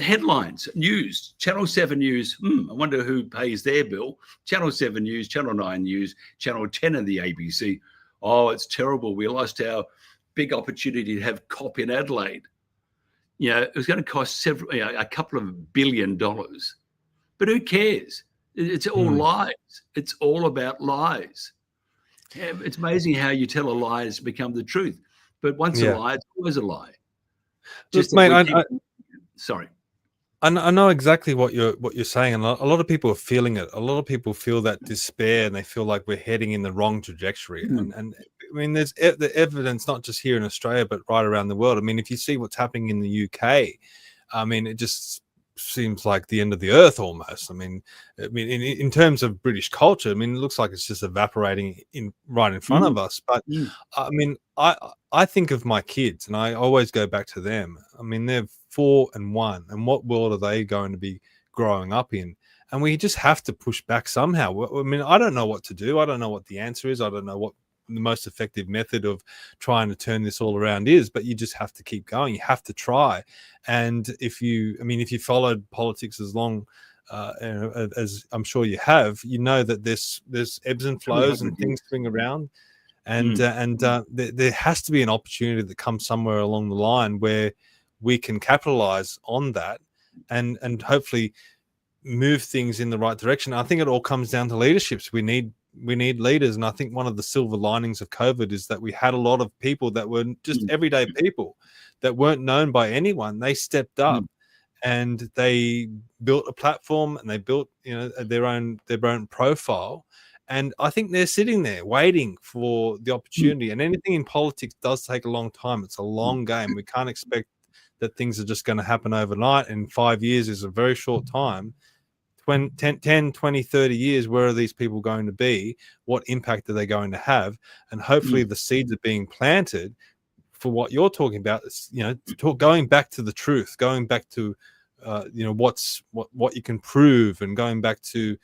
headlines, news, Channel 7 News, I wonder who pays their bill. Channel 7 News, Channel 9 News, Channel 10 of the ABC. Oh, it's terrible. We lost our big opportunity to have COP in Adelaide. It was going to cost a couple of $1 billion. But who cares? It's all lies. It's all about lies. It's amazing how you tell a lie has become the truth. But once a lie, it's always a lie. Just mate, sorry. I know exactly what you're saying, and a lot of people are feeling it. A lot of people feel that despair, and they feel like we're heading in the wrong trajectory. And I mean, there's the evidence not just here in Australia, but right around the world. I mean, if you see what's happening in the UK, I mean, it just seems like the end of the earth almost. I mean, in terms of British culture, I mean, it looks like it's just evaporating right in front of us. But I mean, I think of my kids, and I always go back to them. I mean, they're 4 and 1, and what world are they going to be growing up in? And we just have to push back somehow. I mean, I don't know what to do. I don't know what the answer is. I don't know what the most effective method of trying to turn this all around is, but you just have to keep going. You have to try. And if you followed politics as long as I'm sure you have, you know that there's ebbs and flows and things swing around. And there has to be an opportunity that comes somewhere along the line where we can capitalize on that and hopefully move things in the right direction. I think it all comes down to leaderships. We need leaders. And I think one of the silver linings of COVID is that we had a lot of people that were just everyday people that weren't known by anyone. They stepped up and they built a platform, and they built, their own profile. And I think they're sitting there waiting for the opportunity. And anything in politics does take a long time. It's a long game. We can't expect that things are just going to happen overnight. And 5 years is a very short time. 10, 20, 30 years, where are these people going to be? What impact are they going to have? And hopefully the seeds are being planted for what you're talking about. Going back to the truth, going back to, what you can prove, and going back to,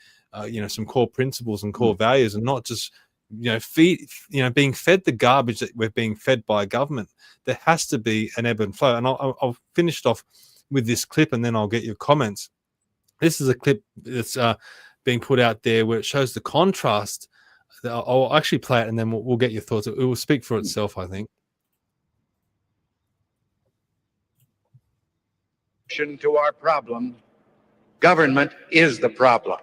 some core principles and core values, and not just being fed the garbage that we're being fed by government. There has to be an ebb and flow. And I'll finish it off with this clip, and then I'll get your comments. This is a clip that's being put out there where it shows the contrast. I'll actually play it, and then we'll get your thoughts. It will speak for itself, I think. To our problem, government is the problem.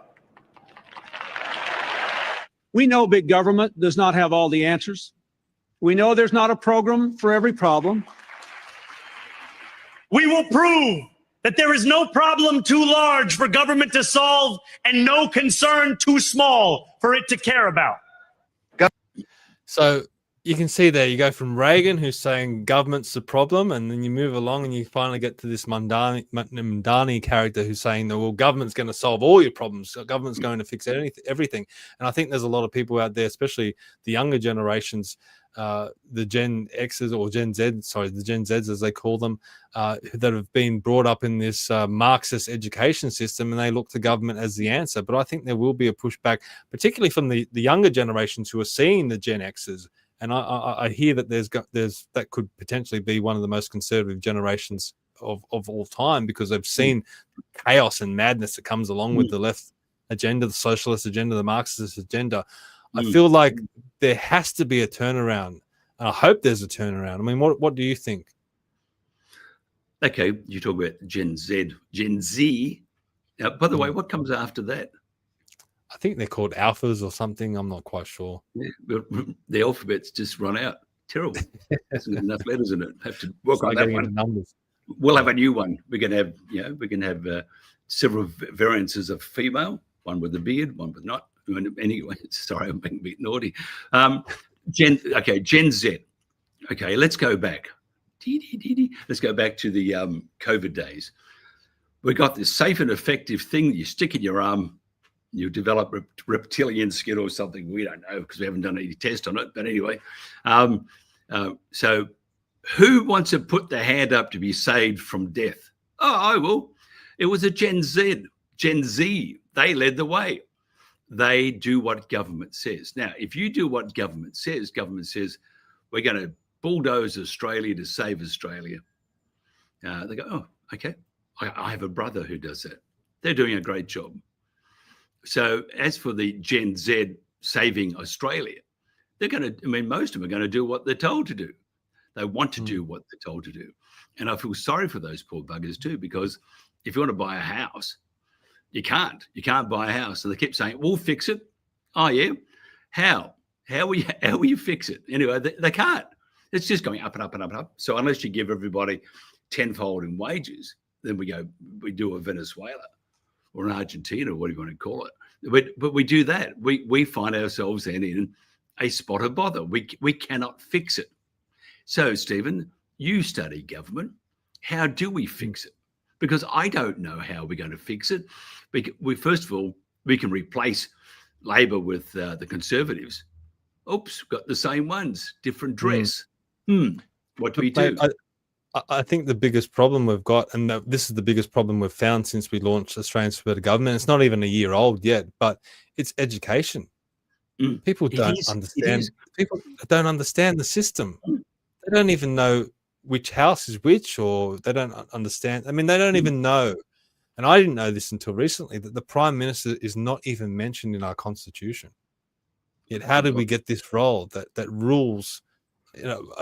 We know big government does not have all the answers. We know there's not a program for every problem. We will prove that there is no problem too large for government to solve and no concern too small for it to care about. So you can see there, you go from Reagan, who's saying government's the problem, and then you move along and you finally get to this Mamdani character who's saying that, well, government's going to solve all your problems. Government's going to fix everything. And I think there's a lot of people out there, especially the younger generations, the Gen X's or Gen Z, the Gen Zs as they call them, that have been brought up in this Marxist education system, and they look to government as the answer. But I think there will be a pushback, particularly from the younger generations who are seeing the Gen X's. And I hear that there's that could potentially be one of the most conservative generations of all time, because they've seen chaos and madness that comes along with the left agenda, the socialist agenda, the Marxist agenda. I feel like there has to be a turnaround, and I hope there's a turnaround. I mean, what do you think? Okay, you talk about Gen Z. By the way, what comes after that? I think they're called alphas or something. I'm not quite sure. Yeah, but the alphabet's just run out. Terrible. There's enough letters in it. Have to work on that one. Numbers. We'll have a new one. We can have several variances of female. One with a beard, one with not. Anyway, sorry, I'm being a bit naughty. Gen Z. Okay, let's go back. Let's go back to the COVID days. We got this safe and effective thing you stick in your arm. You develop reptilian skin or something. We don't know because we haven't done any test on it. But anyway, so who wants to put their hand up to be saved from death? Oh, I will. It was a Gen Z. Gen Z. They led the way. They do what government says. Now, if you do what government says we're going to bulldoze Australia to save Australia. They go, oh, okay. I have a brother who does that. They're doing a great job. So as for the Gen Z saving Australia, they're going to, most of them are going to do what they're told to do. They want to do what they're told to do. And I feel sorry for those poor buggers too, because if you want to buy a house, you can't buy a house. So they keep saying, we'll fix it. Oh yeah. How will you fix it? Anyway, they can't. It's just going up and up and up and up. So unless you give everybody tenfold in wages, then we do a Venezuela or an Argentina, what do you want to call it? But we do that. We find ourselves then in a spot of bother. We cannot fix it. So, Stephen, you study government. How do we fix it? Because I don't know how we're going to fix it. First of all, we can replace Labor with the Conservatives. Oops, got the same ones, different dress. What do we do? I think the biggest problem we've got, and this is the biggest problem we've found since we launched Australians for Better Government, it's not even a year old yet, but it's education. People don't understand. People don't understand the system. They don't even know which house is which, or they don't understand. They don't even know. And I didn't know this until recently, that the Prime Minister is not even mentioned in our Constitution. Yet how did we get this role that rules,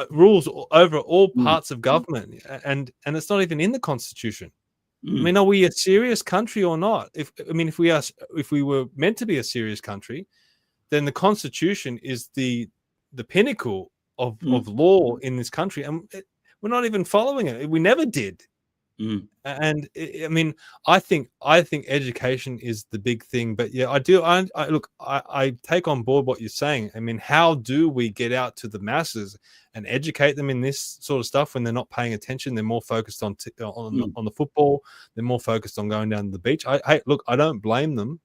rules over all parts of government, and it's not even in the Constitution? Are we a serious country or not? If we were meant to be a serious country, then the Constitution is the pinnacle of law in this country, and we're not even following it. We never did. And I think education is the big thing. But yeah, I take on board what you're saying. How do we get out to the masses and educate them in this sort of stuff when they're not paying attention? They're more focused on the football. They're more focused on going down to the beach. I don't blame them.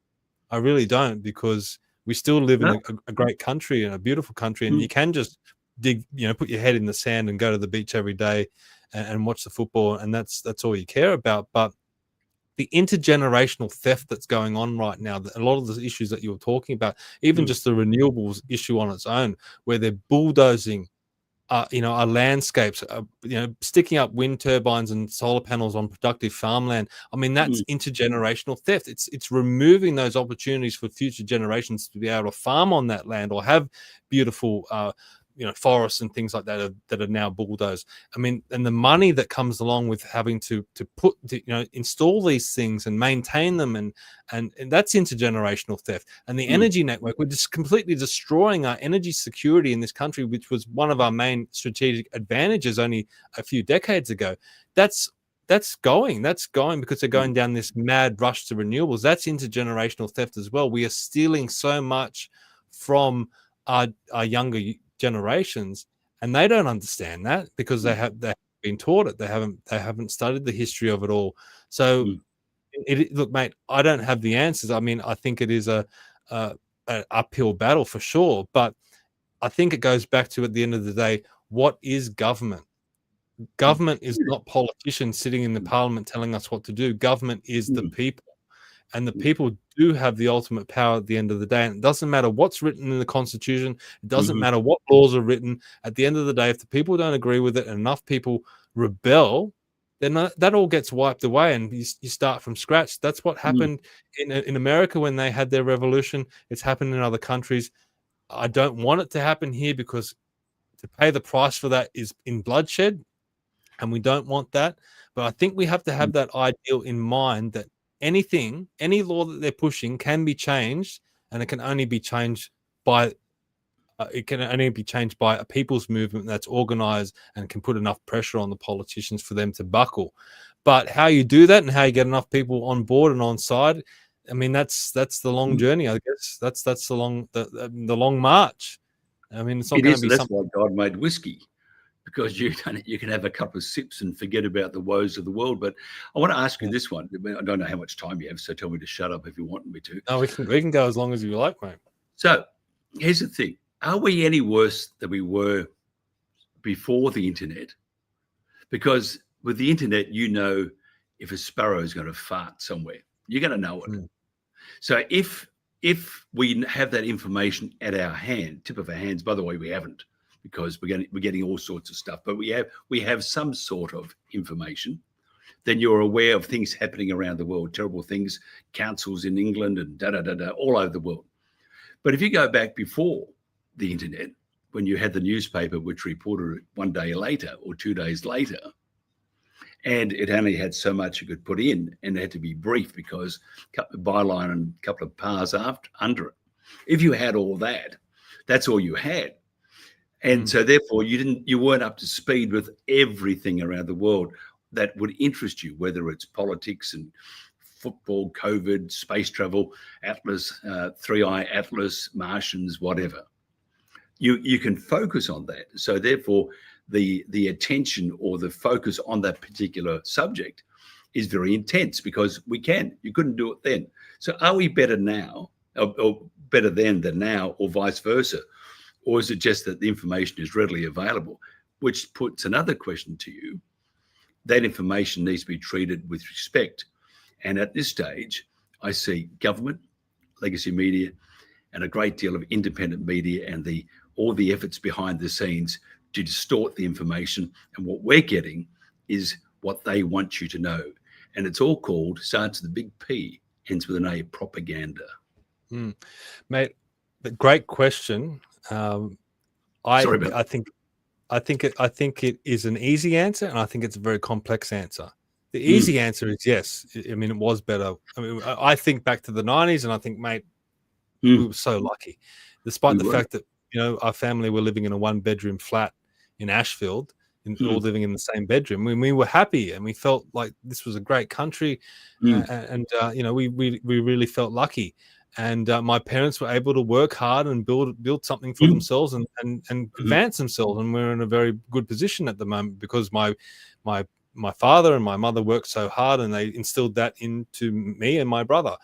I really don't, because we still live in a great country and a beautiful country, and you can just put your head in the sand and go to the beach every day and watch the football, and that's all you care about. But the intergenerational theft that's going on right now, a lot of the issues that you were talking about, even just the renewables issue on its own, where they're bulldozing, our landscapes, sticking up wind turbines and solar panels on productive farmland. I mean, that's intergenerational theft. It's removing those opportunities for future generations to be able to farm on that land or have beautiful forests and things like that are now bulldozed. I mean, and the money that comes along with having to install these things and maintain them, and that's intergenerational theft. And the energy network, we're just completely destroying our energy security in this country, which was one of our main strategic advantages only a few decades ago. That's going because they're going down this mad rush to renewables. That's intergenerational theft as well. We are stealing so much from our younger generations, and they don't understand that because they have been taught it. They haven't studied the history of it all. So look, mate, I don't have the answers. I mean, I think it is a uphill battle for sure, but I think it goes back to, at the end of the day, what is government? Government is not politicians sitting in the parliament telling us what to do. Government is the people. And the people do have the ultimate power at the end of the day. And it doesn't matter what's written in the Constitution. It doesn't matter what laws are written. At the end of the day, if the people don't agree with it and enough people rebel, then that all gets wiped away and you start from scratch. That's what happened in America when they had their revolution. It's happened in other countries. I don't want it to happen here because to pay the price for that is in bloodshed, and we don't want that. But I think we have to have that ideal in mind that any law that they're pushing can be changed, and it can only be changed by a people's movement that's organized and can put enough pressure on the politicians for them to buckle. But how you do that and how you get enough people on board and on side, I mean, that's the long journey, I guess. That's the long march. I mean, it's not going to be that's why God made whiskey, because you can have a couple of sips and forget about the woes of the world. But I want to ask you this one. I don't know how much time you have, so tell me to shut up if you want me to. No, we can go as long as you like, mate. So here's the thing. Are we any worse than we were before the internet? Because with the internet, if a sparrow is going to fart somewhere, you're going to know it. So if we have that information at our tip of our hands, by the way, we haven't, because we're getting all sorts of stuff, but we have some sort of information, then you're aware of things happening around the world, terrible things, councils in England and all over the world. But if you go back before the internet, when you had the newspaper, which reported it 1 day later or 2 days later, and it only had so much you could put in, and it had to be brief because a couple of byline and a couple of pars under it. If you had all that, that's all you had. And so therefore you weren't up to speed with everything around the world that would interest you, whether it's politics and football, COVID, space travel, Atlas, 3i Atlas, Martians, whatever. You can focus on that. So therefore the attention or the focus on that particular subject is very intense because you couldn't do it then. So are we better now or better then than now, or vice versa? Or is it just that the information is readily available? Which puts another question to you. That information needs to be treated with respect. And at this stage, I see government, legacy media, and a great deal of independent media and all the efforts behind the scenes to distort the information. And what we're getting is what they want you to know. And it's all starts with a big P, ends with an A, propaganda. Mate, great question. I think it is an easy answer, and I think it's a very complex answer. The easy answer is yes. I mean, it was better. I mean, I think back to the 90s, and I think, mate, we were so lucky, despite the fact that our family were living in a 1-bedroom flat in Ashfield, and all living in the same bedroom. We were happy, and we felt like this was a great country, and we really felt lucky. And my parents were able to work hard and build something for themselves and advance themselves. And we're in a very good position at the moment because my father and my mother worked so hard, and they instilled that into me and my brother.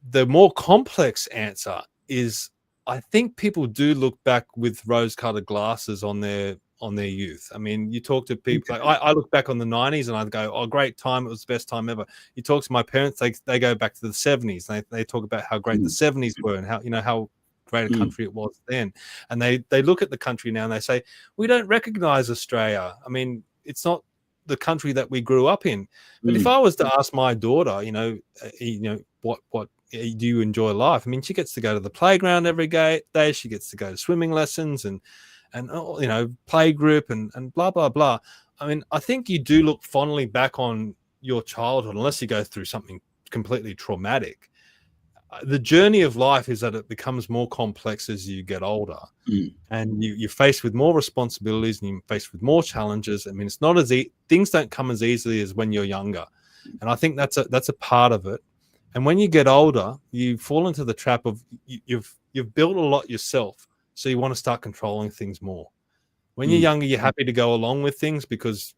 The more complex answer is, I think people do look back with rose-colored glasses on their on their youth. I mean, you talk to people, like I look back on the 90s and I go, oh, great time. It was the best time ever. You talk to my parents, they go back to the 70s. They talk about how great the 70s were and how great a country it was then. And they look at the country now and they say, we don't recognize Australia. I mean, it's not the country that we grew up in. But if I was to ask my daughter, what do you enjoy life? I mean, she gets to go to the playground every day. She gets to go to swimming lessons and play group and blah, blah, blah. I mean, I think you do look fondly back on your childhood, unless you go through something completely traumatic. The journey of life is that it becomes more complex as you get older, and you're faced with more responsibilities and you're faced with more challenges. I mean, it's not as things don't come as easily as when you're younger, and I think that's a part of it. And when you get older, you fall into the trap of you've built a lot yourself, so you want to start controlling things more. When you're younger, you're happy to go along with things because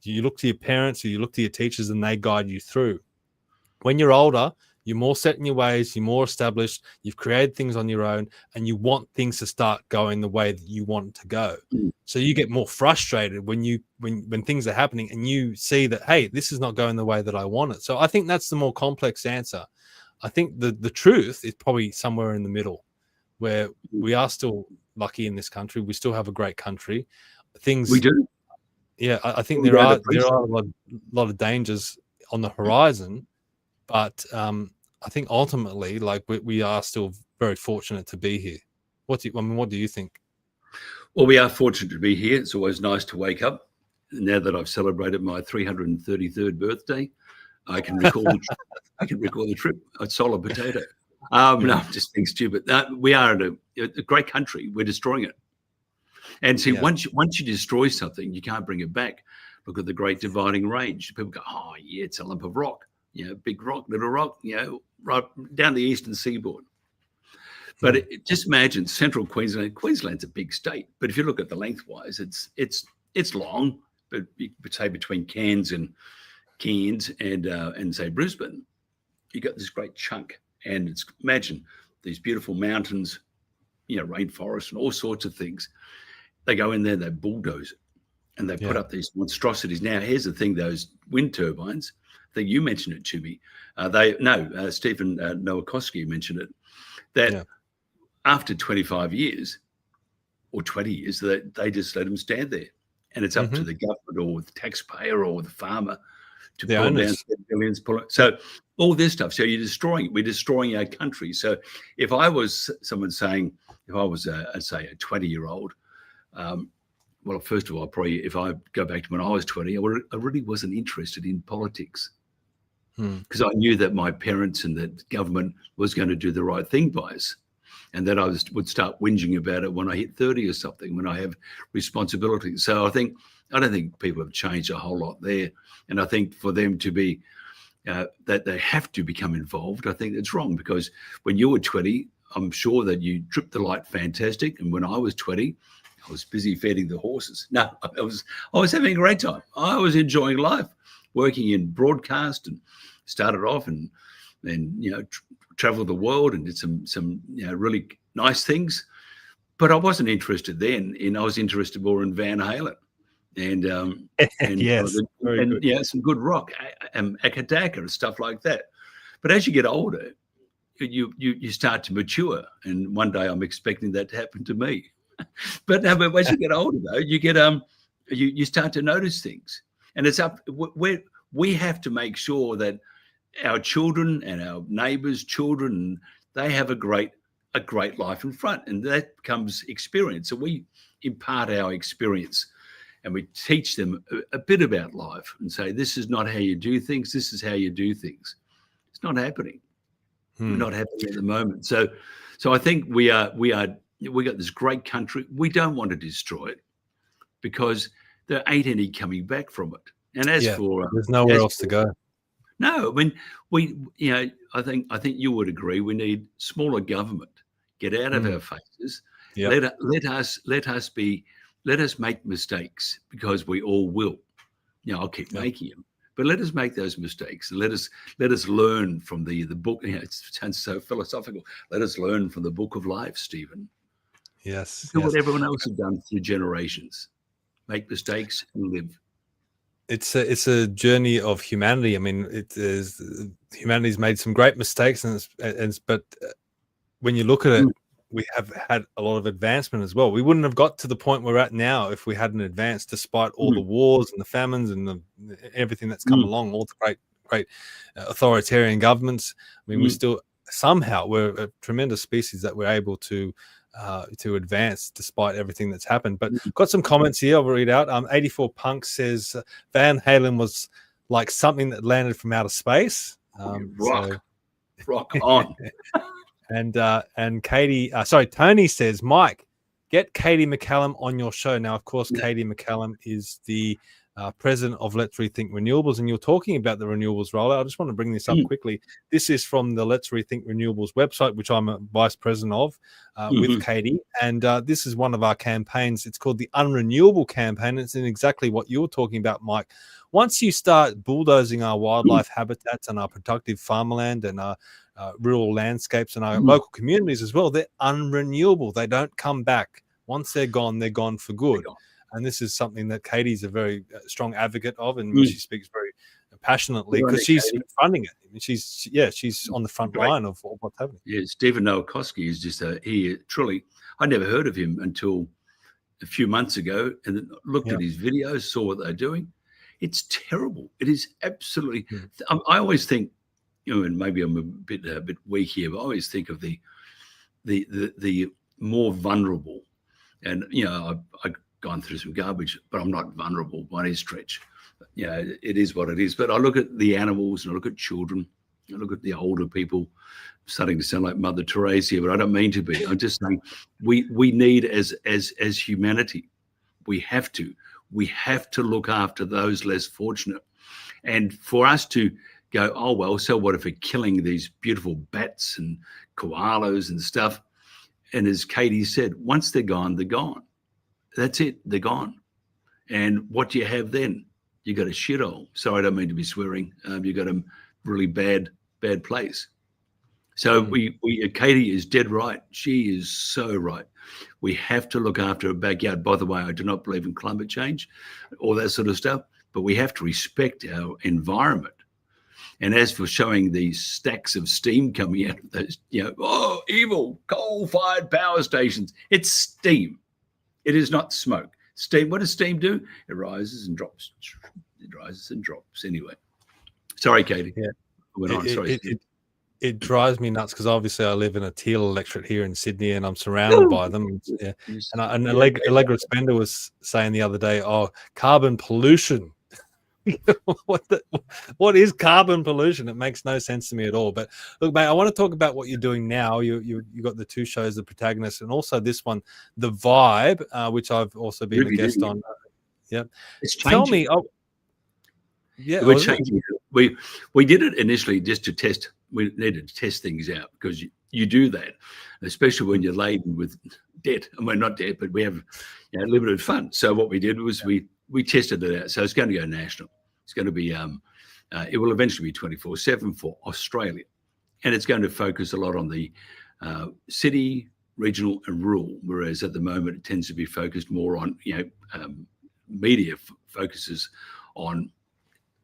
you look to your parents or you look to your teachers and they guide you through. When you're older, you're more set in your ways, you're more established, you've created things on your own, and you want things to start going the way that you want it to go. So you get more frustrated when things are happening and you see that, hey, this is not going the way that I want it. So I think that's the more complex answer. I think the truth is probably somewhere in the middle, where we are still lucky in this country. We still have a great country. We do. Yeah, I think there are a lot of dangers on the horizon, but I think ultimately, like we are still very fortunate to be here. What do you think? Well, we are fortunate to be here. It's always nice to wake up. Now that I've celebrated my 333rd birthday, I can recall the trip. A solid potato. No, I'm just being stupid. We are in a great country. We're destroying it. And see, once you destroy something, you can't bring it back. Look at the Great Dividing Range. People go, oh yeah, it's a lump of rock. Big rock, little rock, right down the eastern seaboard. But just imagine central Queensland. Queensland's a big state, but if you look at the lengthwise, it's long. But you could say between Cairns and say Brisbane, you got this great chunk. And imagine these beautiful mountains, rainforest and all sorts of things. They go in there, they bulldoze it, and they put up these monstrosities. Now, here's the thing: those wind turbines. I think you mentioned it to me. Stephen Nowakowski mentioned it. That after 25 years or 20 years, they just let them stand there, and it's up to the government or the taxpayer or the farmer to pull down billions. So all this stuff. So we're destroying our country. So if I was someone saying, if I was say a 20-year-old, well, first of all, probably if I go back to when I was 20, I really wasn't interested in politics because I knew that my parents and the government was going to do the right thing by us, and that I would start whinging about it when I hit 30 or something, when I have responsibilities. So I don't think people have changed a whole lot there. And I think for them to be, that they have to become involved, I think that's wrong, because when you were 20, I'm sure that you tripped the light fantastic. And when I was 20, I was busy feeding the horses. No, I was having a great time. I was enjoying life, working in broadcast, and started off and traveled the world and did some really nice things. But I wasn't interested then I was interested more in Van Halen. And some good rock, Akadaka and stuff like that. But as you get older, you start to mature, and one day I'm expecting that to happen to me. But as you get older, though, you get you start to notice things, and it's up. We have to make sure that our children and our neighbours' children, they have a great life in front, and that becomes experience. So we impart our experience. And we teach them a bit about life and say, this is not how you do things. This is how you do things. It's not happening. We're not happening at the moment. So I think we got this great country. We don't want to destroy it because there ain't any coming back from it. And there's nowhere else to go. No, I mean, I think you would agree. We need smaller government. Get out of our faces. Yep. Let us make mistakes, because we all will. I'll keep making them, but let us make those mistakes. Let us learn from the book. It sounds so philosophical. Let us learn from the book of life, Stephen. Yes. Do what everyone else has done through generations. make mistakes, and live. It's a journey of humanity. I mean, humanity's made some great mistakes, but when you look at it, we have had a lot of advancement as well. We wouldn't have got to the point we're at now if we hadn't advanced, despite all the wars and the famines and everything that's come along, all the great authoritarian governments. I mean, we're a tremendous species that we're able to advance despite everything that's happened. But got some comments here I'll read out. 84 Punk says Van Halen was like something that landed from outer space. Rock on. And Tony says, Mike, get Katie McCallum on your show. Now, of course, Katie McCallum is the president of Let's Rethink Renewables, and you're talking about the renewables rollout. I just want to bring this up quickly. This is from the Let's Rethink Renewables website, which I'm a vice president of with Katie. And this is one of our campaigns. It's called the Unrenewable Campaign. It's in exactly what you're talking about, Mike. Once you start bulldozing our wildlife habitats and our productive farmland and our rural landscapes and our local communities as well, they're unrenewable. They don't come back. Once they're gone for good. And this is something that Katie's a very strong advocate of, and she speaks very passionately because she's funding it. I mean, she's on the front line of what's happening. Yeah, Stephen Nowakowski is just truly. I never heard of him until a few months ago, and then looked at his videos, saw what they're doing. It's terrible. It is absolutely. I always think, and maybe I'm a bit weak here, but I always think of the more vulnerable, and I've gone through some garbage, but I'm not vulnerable by any stretch. It is what it is. But I look at the animals and I look at children, I look at the older people. I'm starting to sound like Mother Teresa here, but I don't mean to be. I'm just saying we need as humanity, we have to look after those less fortunate. And for us to go, oh, well, so what if we're killing these beautiful bats and koalas and stuff? And as Katie said, once they're gone, they're gone. That's it. They're gone. And what do you have then? You got a shithole. Sorry, I don't mean to be swearing. You got a really bad place. So Katie is dead right. She is so right. We have to look after our backyard. By the way, I do not believe in climate change or that sort of stuff, but we have to respect our environment. And as for showing these stacks of steam coming out of those, evil coal-fired power stations, it's steam. It is not smoke. Steam. What does steam do? It rises and drops. It rises and drops. Anyway, sorry, Katie. Yeah. Went on. Sorry. It drives me nuts because obviously I live in a teal electorate here in Sydney, and I'm surrounded by them. Yeah. And Allegra Spender was saying the other day, "Oh, carbon pollution." What is carbon pollution? It makes no sense to me at all. But look, mate, I want to talk about what you're doing now. You got the two shows, The Protagonists, and also this one, The Vibe, which I've also been a guest on. It's changing. Tell me. We're changing. We did it initially just to test. We needed to test things out because you do that, especially when you're laden with debt. And we're not debt, but we have limited funds. So what we did was we tested it out. So it's going to go national. It's going to be, it will eventually be 24/7 for Australia. And it's going to focus a lot on the city, regional and rural, whereas at the moment it tends to be focused more on, media focuses on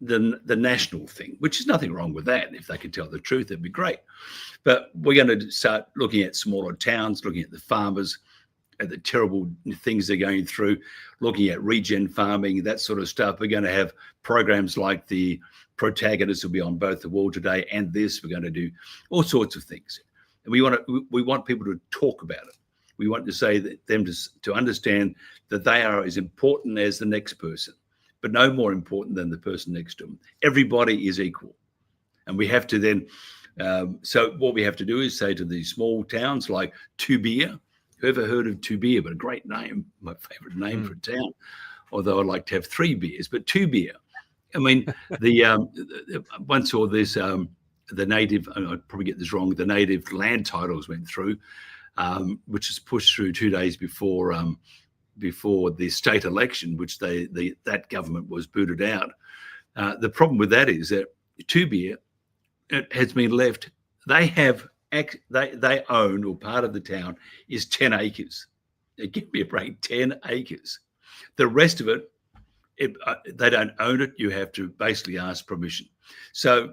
the national thing, which is nothing wrong with that. If they could tell the truth, it'd be great. But we're going to start looking at smaller towns, looking at the farmers, at the terrible things they're going through, looking at regen farming, that sort of stuff. We're going to have programs like the Protagonists will be on both the wall today and this. We're going to do all sorts of things. And we want people to talk about it. We want to say that them to understand that they are as important as the next person, but no more important than the person next to them. Everybody is equal. And we have to then, so what we have to do is say to these small towns like Tubia, whoever heard of Tubia, but a great name, my favorite name for a town, although I'd like to have 3 beers, but Tubia. I mean, once saw this, the native, and I'd probably get this wrong, the native land titles went through, which was pushed through 2 days before the state election, which that government was booted out. The problem with that is that Tubia has been left. They own, or part of the town is 10 acres. Give me a break, 10 acres. The rest of it, they don't own it. You have to basically ask permission. So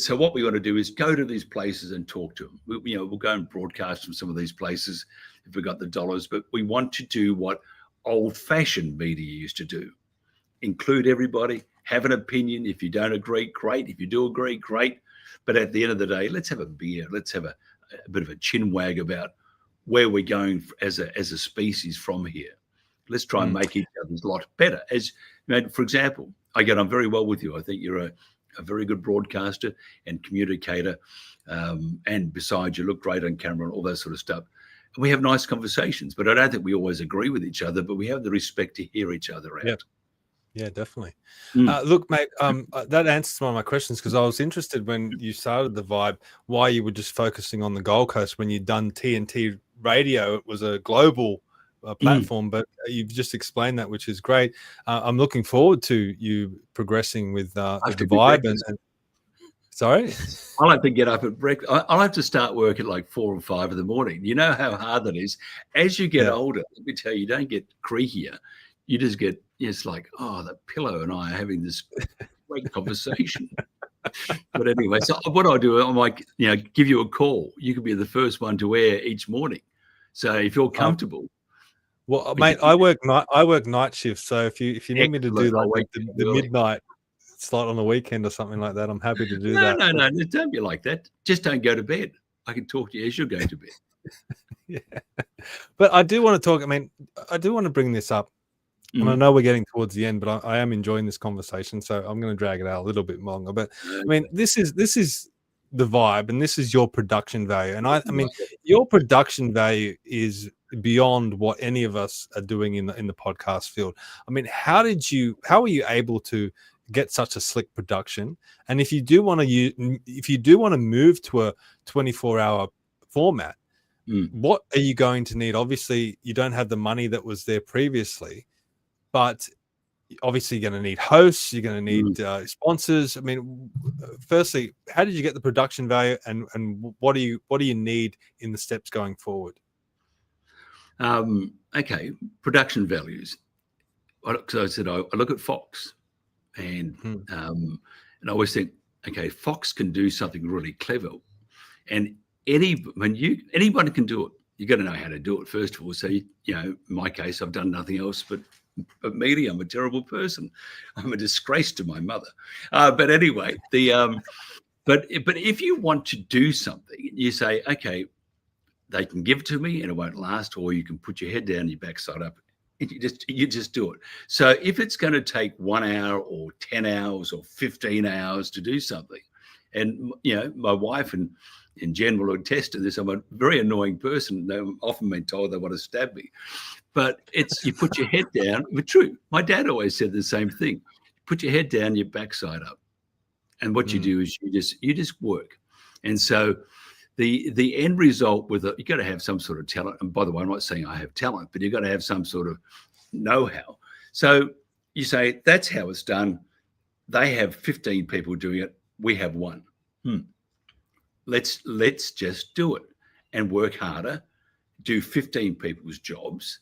what we want to do is go to these places and talk to them. We'll go and broadcast from some of these places if we've got the dollars, but we want to do what old-fashioned media used to do. Include everybody, have an opinion. If you don't agree, great. If you do agree, great. But at the end of the day, let's have a beer. Let's have a bit of a chin wag about where we're going as a species from here. Let's try and make each other's lot better. As for example, I get on very well with you. I think you're a very good broadcaster and communicator. And besides, you look great on camera and all that sort of stuff. And we have nice conversations, but I don't think we always agree with each other, but we have the respect to hear each other out. Yeah, definitely. Look, mate, that answers one of my questions, because I was interested when you started the Vibe, why you were just focusing on the Gold Coast when you'd done TNT Radio. It was a global platform, but you've just explained that, which is great. I'm looking forward to you progressing with the Vibe. And sorry? I'll have to get up at breakfast. I'll have to start work at like 4 or 5 in the morning. You know how hard that is. As you get older, let me tell you, you don't get creakier. You just get, it's like, oh, the pillow and I are having this great conversation. But anyway, so what I do, I might, give you a call. You could be the first one to air each morning. So if you're comfortable. Well, mate, I work night shifts. So if you need me to do like the midnight slot on the weekend or something like that, I'm happy to do that. No, don't be like that. Just don't go to bed. I can talk to you as you're going to bed. Yeah. But I do want to talk. I mean, I do want to bring this up. And I know we're getting towards the end, but I am enjoying this conversation, so I'm going to drag it out a little bit longer. But I mean, this is the Vibe, and this is your production value. And I mean, your production value is beyond what any of us are doing in the podcast field. I mean, how were you able to get such a slick production? And if you do want to move to a 24-hour format, what are you going to need? Obviously, you don't have the money that was there previously. But obviously, you're going to need hosts. You're going to need sponsors. I mean, firstly, how did you get the production value, and what do you need in the steps going forward? Okay, production values. Because I said I look at Fox, and I always think, okay, Fox can do something really clever, and anybody can do it. You got to know how to do it first of all. So in my case, I've done nothing else but media. I'm a terrible person. I'm a disgrace to my mother. But anyway, but if you want to do something, you say, okay, they can give it to me and it won't last, or you can put your head down, your backside up, and you just do it. So if it's going to take 1 hour or 10 hours or 15 hours to do something, and my wife and in general attest to this, I'm a very annoying person. They've often been told they want to stab me. But you put your head down. But true, my dad always said the same thing. Put your head down, your backside up. And what you do is you just work. And so the end result with it, you got to have some sort of talent. And by the way, I'm not saying I have talent, but you've got to have some sort of know-how. So you say, that's how it's done. They have 15 people doing it. We have 1. Let's just do it and work harder, do 15 people's jobs,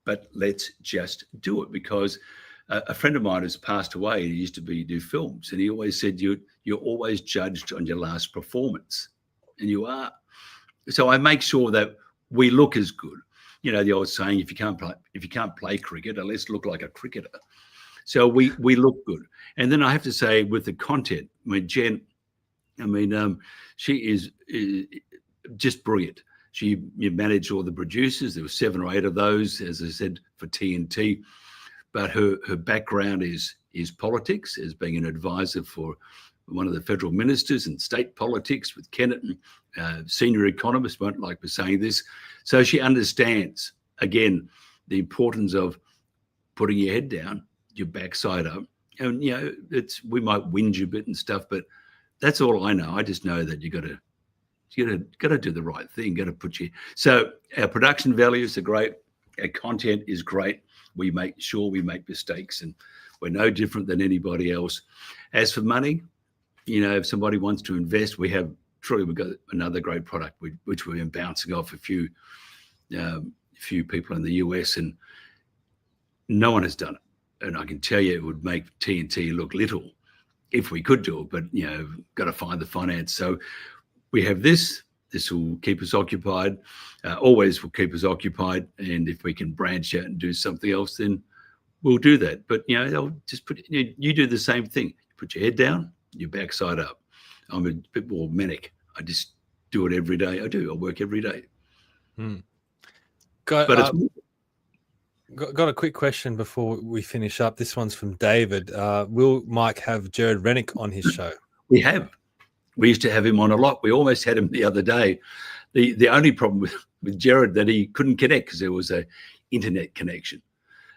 but let's just do it. Because a friend of mine has passed away. He used to do films, and he always said you're always judged on your last performance, and you are. So I make sure that we look as good. The old saying, if you can't play cricket, at least look like a cricketer. So we look good. And then I have to say, with the content, Jen, she is just brilliant. You manage all the producers. There were 7 or 8 of those, as I said, for TNT. But her background is politics, as being an advisor for one of the federal ministers, and state politics with Kennett, and senior economist, won't like me saying this. So she understands, again, the importance of putting your head down, your backside up. And, we might whinge a bit and stuff, but that's all I know. I just know that you got to do the right thing. So our production values are great. Our content is great. We make sure we make mistakes, and we're no different than anybody else. As for money, if somebody wants to invest, we've got another great product which we've been bouncing off a few people in the US, and no one has done it. And I can tell you it would make TNT look little if we could do it, but, got to find the finance. So we have this. This will keep us occupied, always will keep us occupied. And if we can branch out and do something else, then we'll do that. But, they'll just you do the same thing. Put your head down, your backside up. I'm a bit more manic. I just do it every day. I work every day. Got a quick question before we finish up. This one's from David. Will Mike have Jared Rennick on his show? We have. We used to have him on a lot. We almost had him the other day. The only problem with Jared that he couldn't connect because there was a internet connection.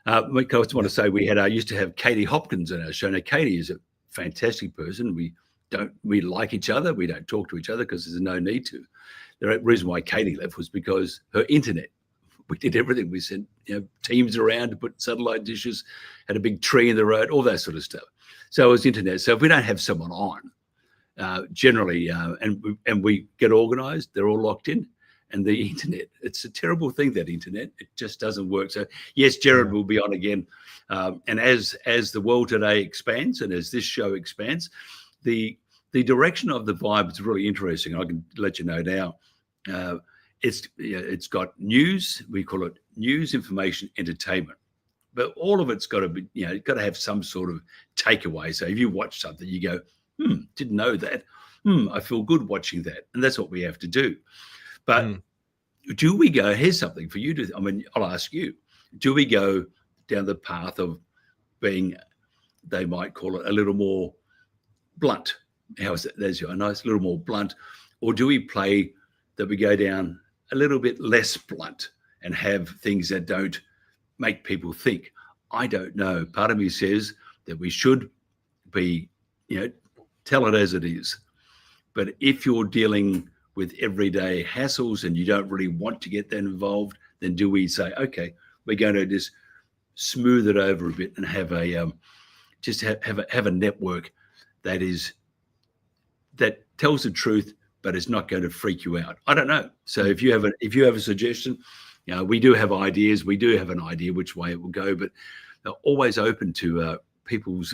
I just want to say I used to have Katie Hopkins on our show. Now, Katie is a fantastic person. We like each other. We don't talk to each other because there's no need to. The reason why Katie left was because her internet. We did everything. We sent teams around to put satellite dishes, had a big tree in the road, all that sort of stuff. So it was internet. So if we don't have someone on, generally, and we get organised, they're all locked in. And the internet, it's a terrible thing, that internet. It just doesn't work. So yes, Jared will be on again. And as the world today expands and as this show expands, the direction of the Vibe is really interesting. I can let you know now. It's got news. We call it news, information, entertainment. But all of it's got to be, got to have some sort of takeaway. So if you watch something, you go, didn't know that. I feel good watching that. And that's what we have to do. But do we go, here's something for you to, I'll ask you, do we go down the path of being, they might call it a little more blunt? How is that? There's a nice little more blunt. Or do we play that we go down a little bit less blunt and have things that don't make people think? I don't know. Part of me says that we should be, tell it as it is. But if you're dealing with everyday hassles and you don't really want to get that involved, then do we say, okay, we're going to just smooth it over a bit and have a have a network that tells the truth, but it's not going to freak you out. I don't know. So if you have a suggestion, we do have ideas. We do have an idea which way it will go, but they're always open to people's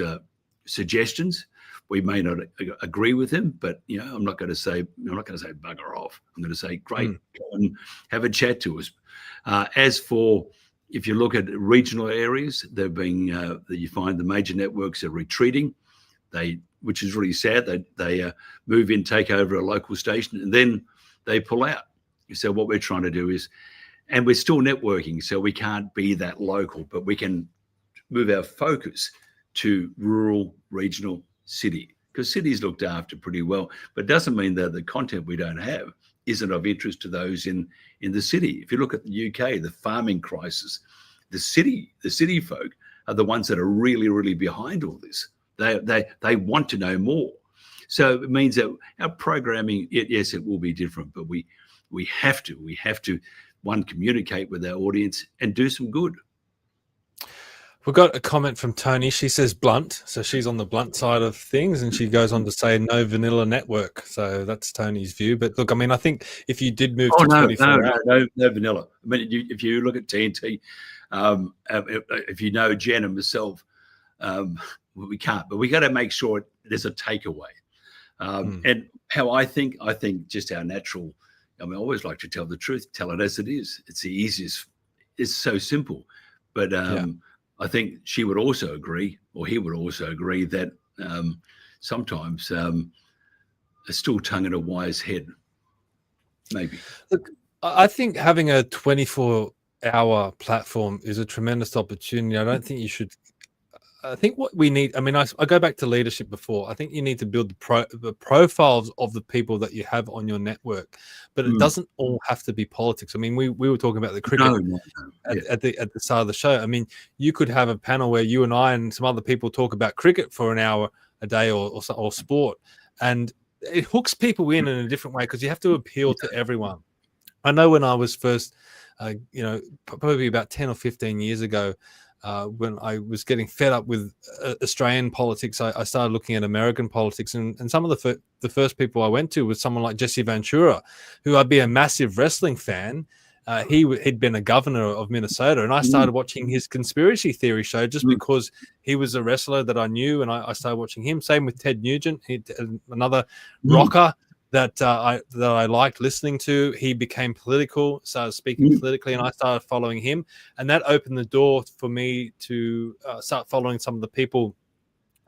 suggestions. We may not agree with him, but I'm not going to say bugger off. I'm going to say, great, go and have a chat to us. As for, if you look at regional areas, they're being that you find the major networks are retreating. Which is really sad. They move in, take over a local station, and then they pull out. So what we're trying to do is, and we're still networking, so we can't be that local, but we can move our focus to rural, regional, city, because cities looked after pretty well. But it doesn't mean that the content we don't have isn't of interest to those in the city. If you look at the UK, the farming crisis, the city folk are the ones that are really, really behind all this. They want to know more. So it means that our programming, yes, it will be different, but we have to one, communicate with our audience and do some good. We've got a comment from Tony. She says blunt, so she's on the blunt side of things, and she goes on to say no vanilla network. So that's Tony's view. But look, I think if you did move to 24 hours, no vanilla. If you look at TNT, if you know Jen and myself, we can't. But we got to make sure there's a takeaway. And how I think just our natural. I always like to tell the truth, tell it as it is. It's the easiest. It's so simple, but. I think she would also agree, or he would also agree, that sometimes a still tongue and a wise head, maybe. Look, I think having a 24-hour platform is a tremendous opportunity. I don't think you should. I think what we need, I go back to leadership before. I think you need to build the profiles of the people that you have on your network, but it doesn't all have to be politics. We were talking about the cricket at the start of the show. You could have a panel where you and I and some other people talk about cricket for an hour a day or sport, and it hooks people in a different way because you have to appeal to everyone. I know when I was first, probably about 10 or 15 years ago, when I was getting fed up with Australian politics, I started looking at American politics, and some of the first people I went to was someone like Jesse Ventura, who I'd be a massive wrestling fan, he'd been a governor of Minnesota, and I started watching his conspiracy theory show just because he was a wrestler that I knew, and I started watching him. Same with Ted Nugent, another rocker that I liked listening to. He became political, started speaking politically, and I started following him, and that opened the door for me to start following some of the people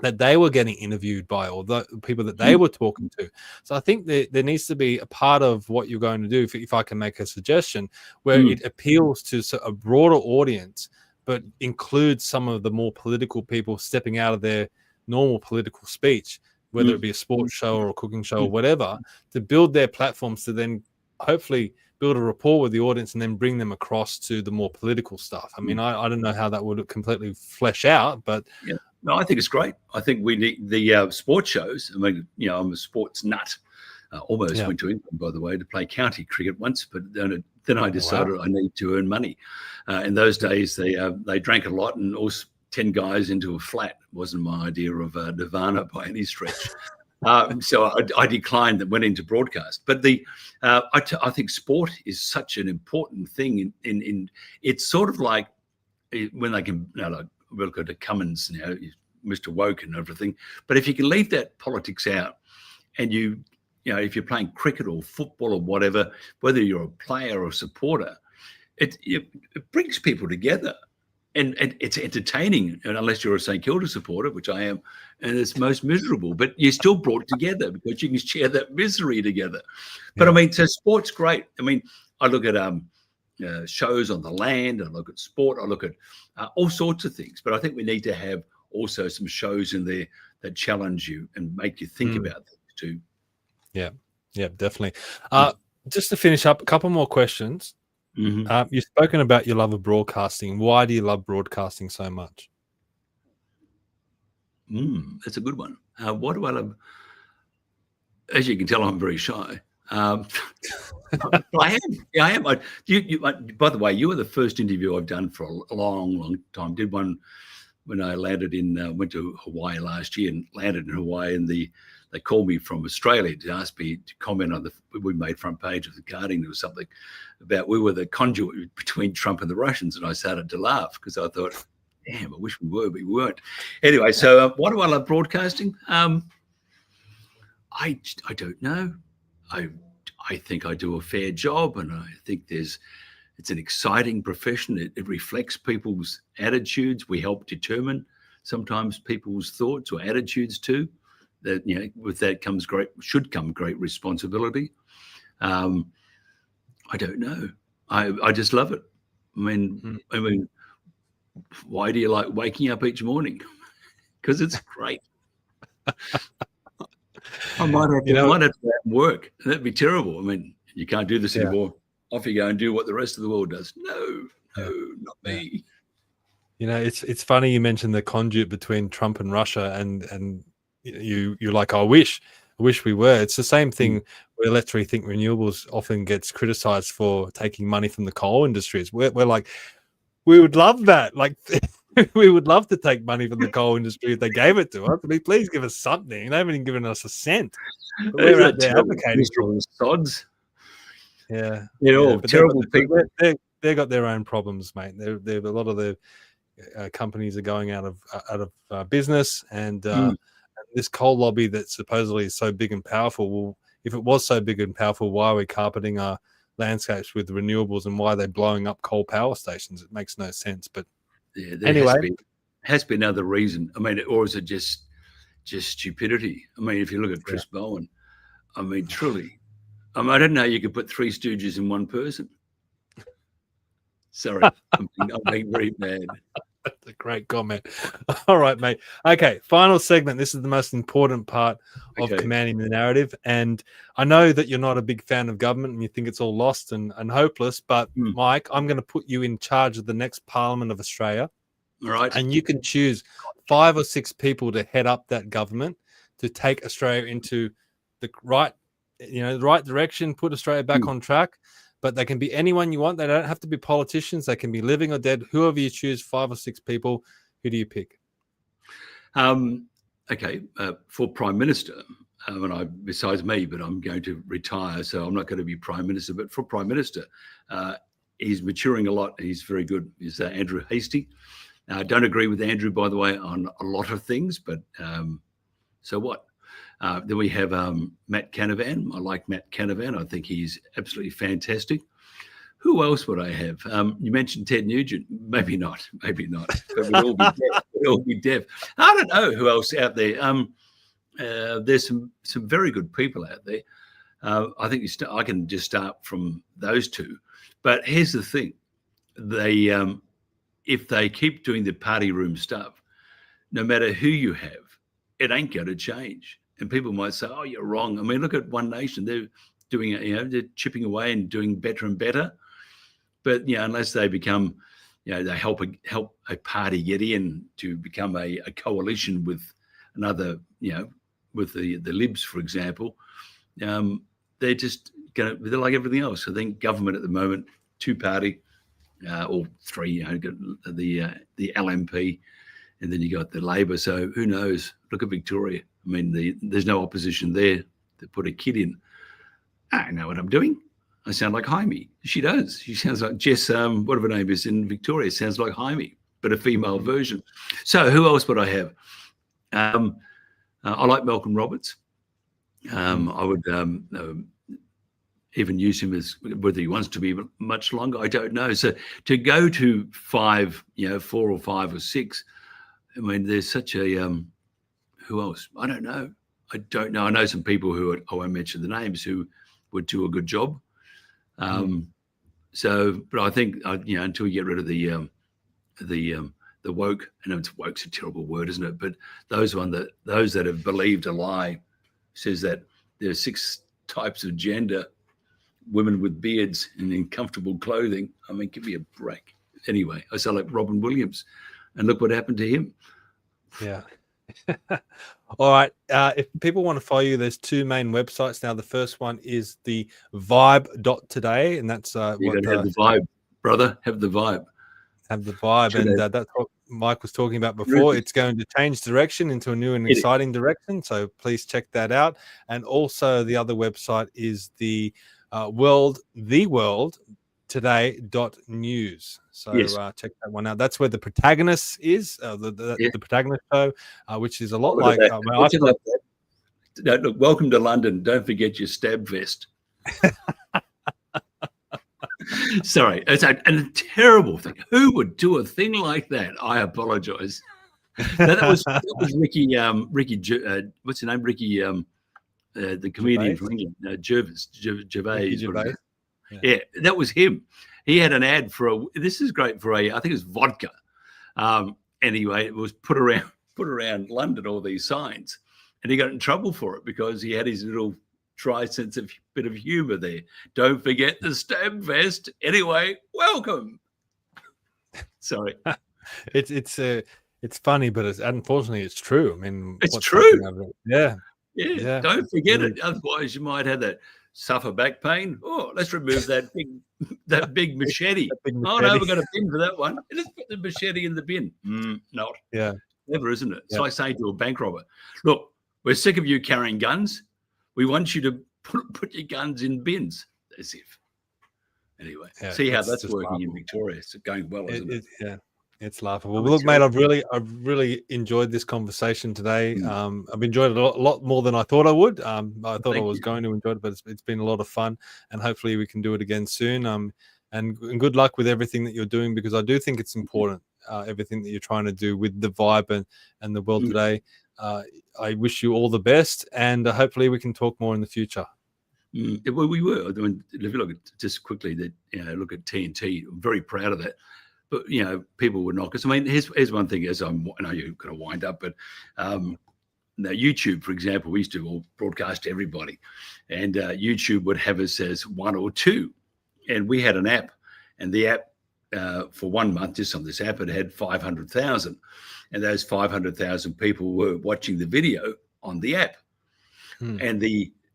that they were getting interviewed by, or the people that they were talking to. So I think there needs to be a part of what you're going to do, if I can make a suggestion, where it appeals to a broader audience, but includes some of the more political people stepping out of their normal political speech, whether it be a sports show or a cooking show or whatever, to build their platforms to then hopefully build a rapport with the audience and then bring them across to the more political stuff. I mean, I don't know how that would completely flesh out, but... Yeah. No, I think it's great. I think we need the sports shows. I mean, I'm a sports nut. Almost went to England, by the way, to play county cricket once, but then I decided I need to earn money. In those days, they drank a lot, and also 10 guys into a flat wasn't my idea of nirvana by any stretch. So I declined that, went into broadcast. But I think sport is such an important thing. In it's sort of like when they can, we'll go to Cummins, Mr. Woke and everything. But if you can leave that politics out, and if you're playing cricket or football or whatever, whether you're a player or a supporter, it brings people together, and it's entertaining. And unless you're a St Kilda supporter, which I am, and it's most miserable, but you're still brought together because you can share that misery together. But I mean, so sport's great. I mean, I look at shows on the land, I look at sport, I look at all sorts of things. But I think we need to have also some shows in there that challenge you and make you think about things too. Yeah, definitely. Just to finish up, a couple more questions. You've spoken about your love of broadcasting. Why do you love broadcasting so much? That's a good one. Why do I love? As you can tell, I'm very shy. I am. By the way, you were the first interview I've done for a long, long time. Did one when I landed went to Hawaii last year and landed in Hawaii, and they called me from Australia to ask me to comment on we made front page of the Guardian. There was something about we were the conduit between Trump and the Russians, and I started to laugh because I thought, damn, I wish we were, but we weren't. Anyway, so why do I love broadcasting? I don't know. I think I do a fair job, and I think it's an exciting profession. It reflects people's attitudes. We help determine sometimes people's thoughts or attitudes too. That with that should come great responsibility. I don't know. I just love it. I mean, why do you like waking up each morning? Because it's great. I might have to work. That'd be terrible. I mean, you can't do this anymore. Off you go and do what the rest of the world does. No, not me. It's funny you mentioned the conduit between Trump and Russia, and you're like, I wish we were. It's the same thing where Let's Rethink Renewables often gets criticized for taking money from the coal industries. We're like, we would love that. Like, we would love to take money from the coal industry if they gave it to us. I mean, please give us something. They haven't even given us a cent. We're out there advocating for sods. Yeah. But terrible people. They've got their own problems, mate. They're a lot of the companies are going out of business, and this coal lobby that supposedly is so big and powerful. Well, if it was so big and powerful, why are we carpeting our landscapes with renewables, and why are they blowing up coal power stations? It makes no sense. But there has been another reason. I mean, or is it just stupidity? I mean, if you look at Chris Bowen, I mean, truly, I didn't know you could put three stooges in one person. Sorry, I'm being very bad. That's a great comment. All right, mate. Okay, final segment. This is the most important part of Commanding the Narrative. And I know that you're not a big fan of government and you think it's all lost and hopeless, but Mike, I'm going to put you in charge of the next Parliament of Australia. All right. And you can choose 5 or 6 people to head up that government to take Australia into the right direction, put Australia back on track. But they can be anyone you want. They don't have to be politicians. They can be living or dead. Whoever you choose, 5 or 6 people. Who do you pick? For Prime Minister, besides me, but I'm going to retire, so I'm not going to be Prime Minister. But for Prime Minister, he's maturing a lot. He's very good. Is Andrew Hastie. I don't agree with Andrew, by the way, on a lot of things, but so what? Then we have Matt Canavan. I like Matt Canavan. I think he's absolutely fantastic. Who else would I have? You mentioned Ted Nugent. Maybe not. But we'd all be deaf. We'd all be deaf. I don't know who else out there. There's some very good people out there. I think I can just start from those two. But here's the thing: if they keep doing the party room stuff, no matter who you have, it ain't going to change. And people might say, "Oh, you're wrong." I mean, look at One Nation; they're doing it. They're chipping away and doing better and better. But unless they become, they help a party get in to become a coalition with another, with the Libs, for example, they're just they're like everything else. I think government at the moment, two-party, or three, the LNP, and then you got the Labor. So who knows? Look at Victoria. I mean, there's no opposition there to put a kid in. I know what I'm doing. I sound like Jaime. She does. She sounds like Jess, whatever her name is in Victoria, sounds like Jaime, but a female version. So who else would I have? I like Malcolm Roberts. I would even use him as, whether he wants to be much longer, I don't know. So to go to 5, 4 or 5 or 6, I mean, there's such a, who else? I don't know. I know some people who, I won't mention the names, who would do a good job. So, but I think, until you get rid of the woke, I know woke's a terrible word, isn't it? But those that have believed a lie, says that there are 6 types of gender, women with beards and in comfortable clothing. I mean, give me a break. Anyway, I sound like Robin Williams, and look what happened to him. Yeah. All right. If people want to follow you, there's 2 main websites now. The first one is the vibe.today, and that's have the vibe, brother. Have the vibe. Have the vibe. And that's what Mike was talking about before. It's going to change direction into a new and exciting direction. So please check that out. And also the other website is the today.news. So check that one out. That's where the Protagonists is, the Protagonist show, which is a lot like look, welcome to London. Don't forget your stab vest. Sorry, it's a terrible thing. Who would do a thing like that? I apologize. That was Ricky. What's his name? Ricky, the comedian from England, Gervais. Yeah, that was him. He had an ad for this is great for I think it's vodka. Anyway, it was put around London, all these signs, and he got in trouble for it because he had his little dry sense of bit of humor there. Don't forget the stab vest. Anyway, welcome. Sorry. It's funny, but unfortunately it's true. I mean, it's true. Yeah. Don't forget it. Otherwise, you might have that suffer back pain. Oh, let's remove that big machete. Oh no, we've got a bin for that one. Let's put the machete in the bin. Not. Yeah. Never, isn't it? It's like saying to a bank robber, look, we're sick of you carrying guns. We want you to put your guns in bins. As if. Anyway, see how that's working laughable in Victoria. It's going well, isn't it? Yeah. It's laughable. Well, look, mate, I've really enjoyed this conversation today. I've enjoyed it a lot more than I thought I would. I thought I was going to enjoy it, but it's been a lot of fun, and hopefully we can do it again soon. And good luck with everything that you're doing, because I do think it's important, everything that you're trying to do with the Vibe and the world today. I wish you all the best, and hopefully we can talk more in the future. Well, we were. I mean, if you look at just quickly look at TNT. I'm very proud of that. But, people would knock us. I mean, here's one thing, I know you're going to wind up, but now YouTube, for example, we used to all broadcast to everybody, and YouTube would have us as 1 or 2. And we had an app, and the app for 1 month, just on this app, it had 500,000. And those 500,000 people were watching the video on the app,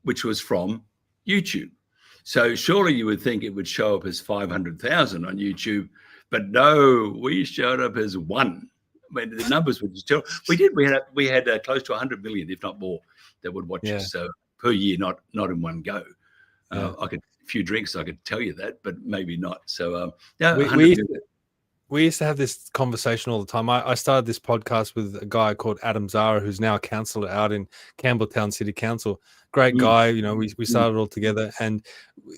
which was from YouTube. So surely you would think it would show up as 500,000 on YouTube. But no, we showed up as 1. I mean, the numbers were just terrible. We had close to 100 million, if not more, that would watch us per year, not in one go. I could a few drinks, I could tell you that, but maybe not. So yeah, we used to have this conversation all the time. I started this podcast with a guy called Adam Zara, who's now a councillor out in Campbelltown City Council. Great guy. You know, we started all together, and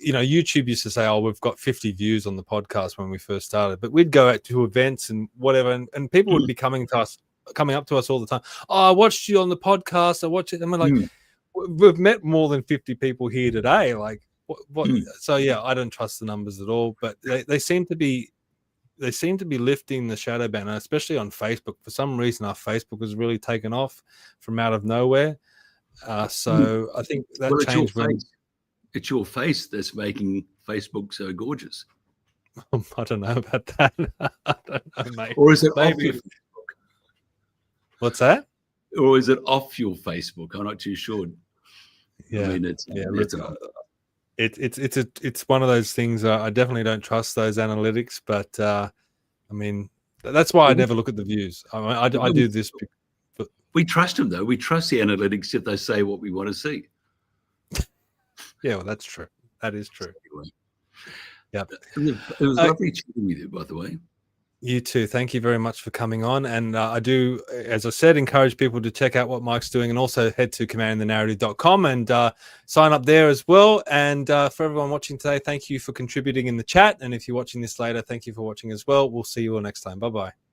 you know, YouTube used to say, "Oh, we've got 50 views on the podcast" when we first started. But we'd go out to events and whatever, and people would be coming up to us all the time. "Oh, I watched you on the podcast. I watched it." And we're like, "We've met more than 50 people here today." Like, what? So yeah, I don't trust the numbers at all. But they seem to be. They seem to be lifting the shadow banner, especially on Facebook. For some reason, our Facebook has really taken off from out of nowhere. So I think that changed when it's your face that's making Facebook so gorgeous. I don't know about that. I don't know, mate. Or is it maybe off your Facebook? What's that? Or is it off your Facebook? I'm not too sure. Yeah, I mean, it's one of those things. I definitely don't trust those analytics, but I mean, that's why I never look at the views. I do this. We trust them, though. We trust the analytics if they say what we want to see. Yeah, well, that's true. That is true. Yeah, it was lovely chatting with you, by the way. You too. Thank you very much for coming on. And I do, as I said, encourage people to check out what Mike's doing, and also head to commandingthenarrative.com and sign up there as well. And for everyone watching today, thank you for contributing in the chat. And if you're watching this later, thank you for watching as well. We'll see you all next time. Bye-bye.